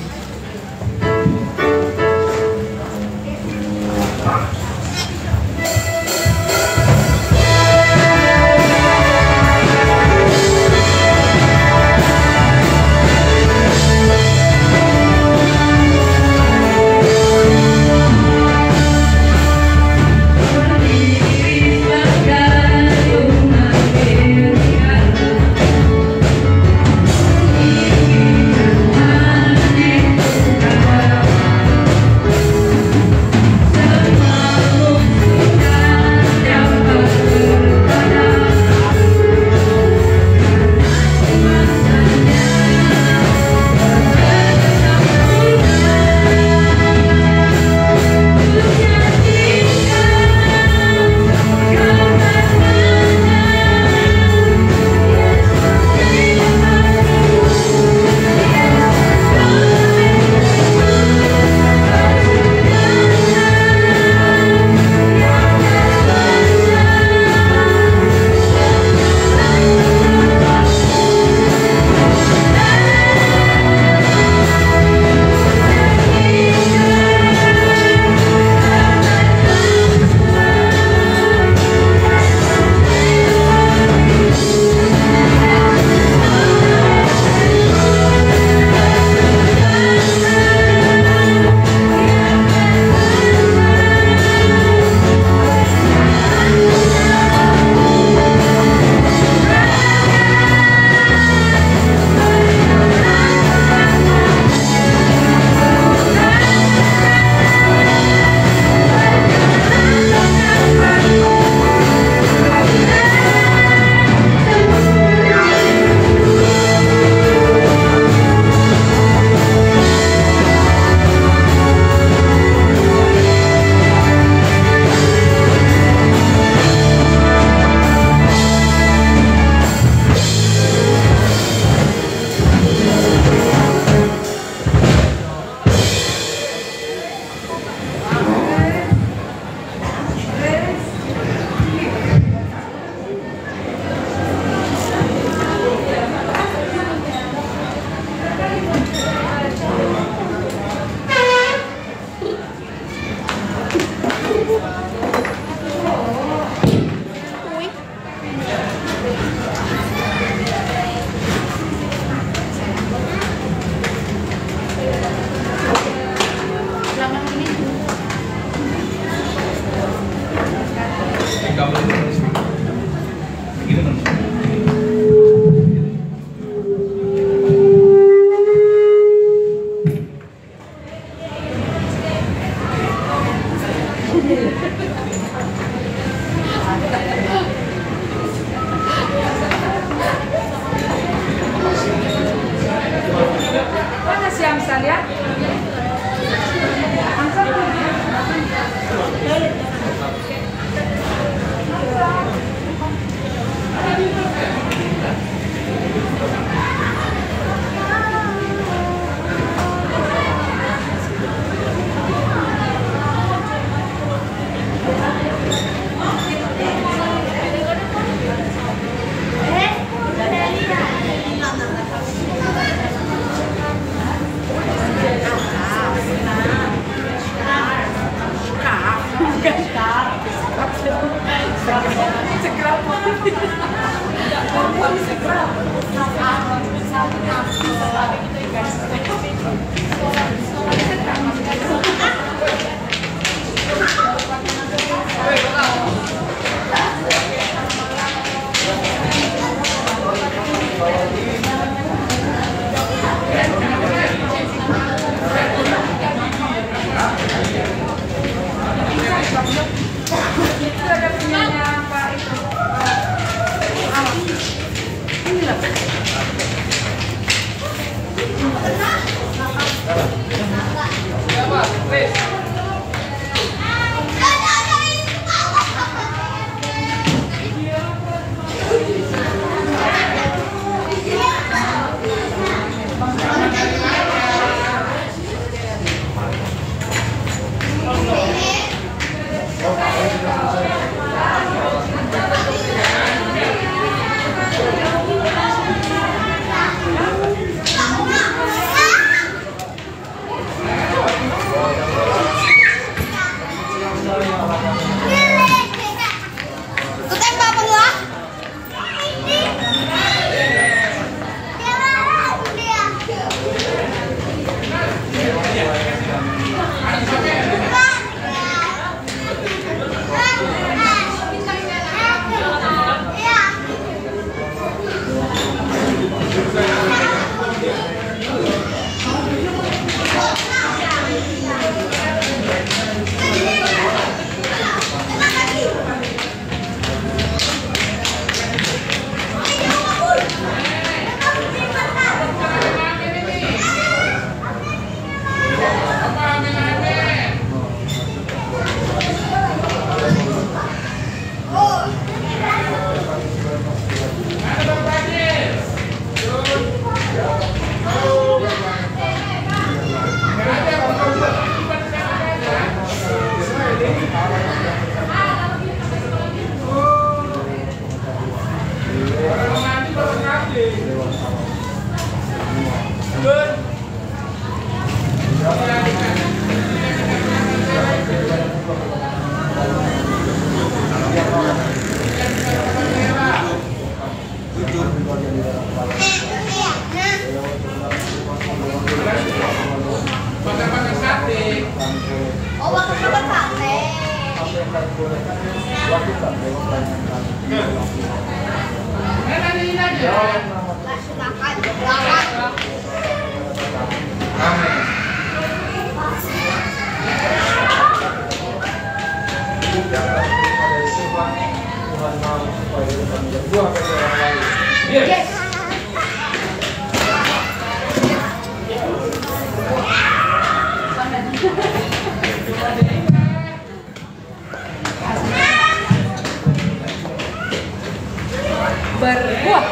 Berbuah.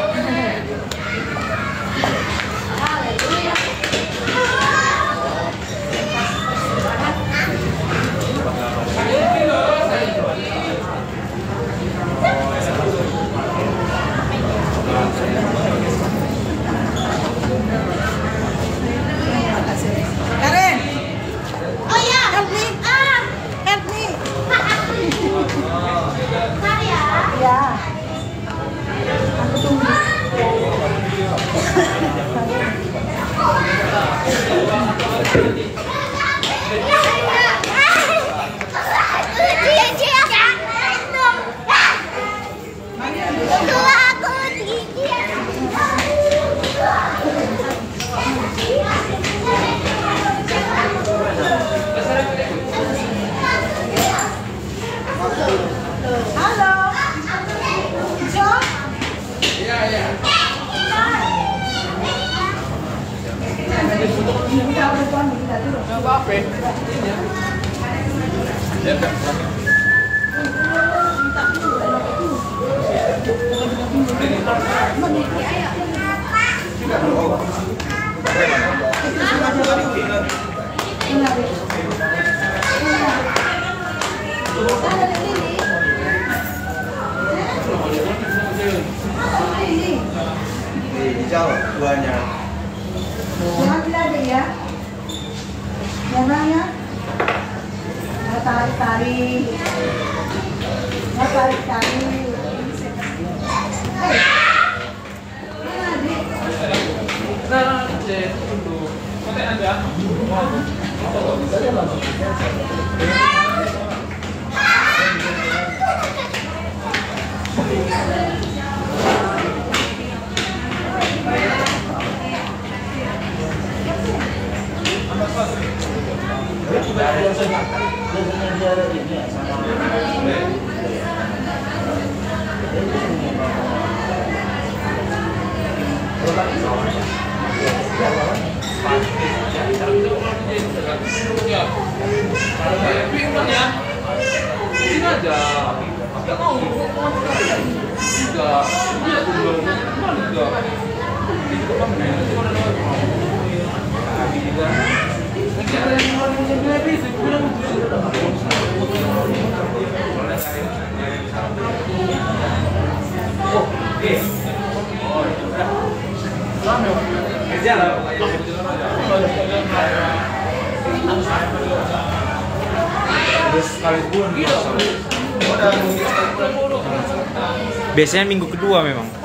Karen. Oh ya, help me. Help me. Ya. Aku tunggu. Halo. Jo? Iya, iya. Hijau buahnya. Jangan tidak ada ya. Jangan ya. Nggak tarik-tarik. Nggak tarik-tarik. Mana adik? Pasti. Biasanya minggu kedua memang.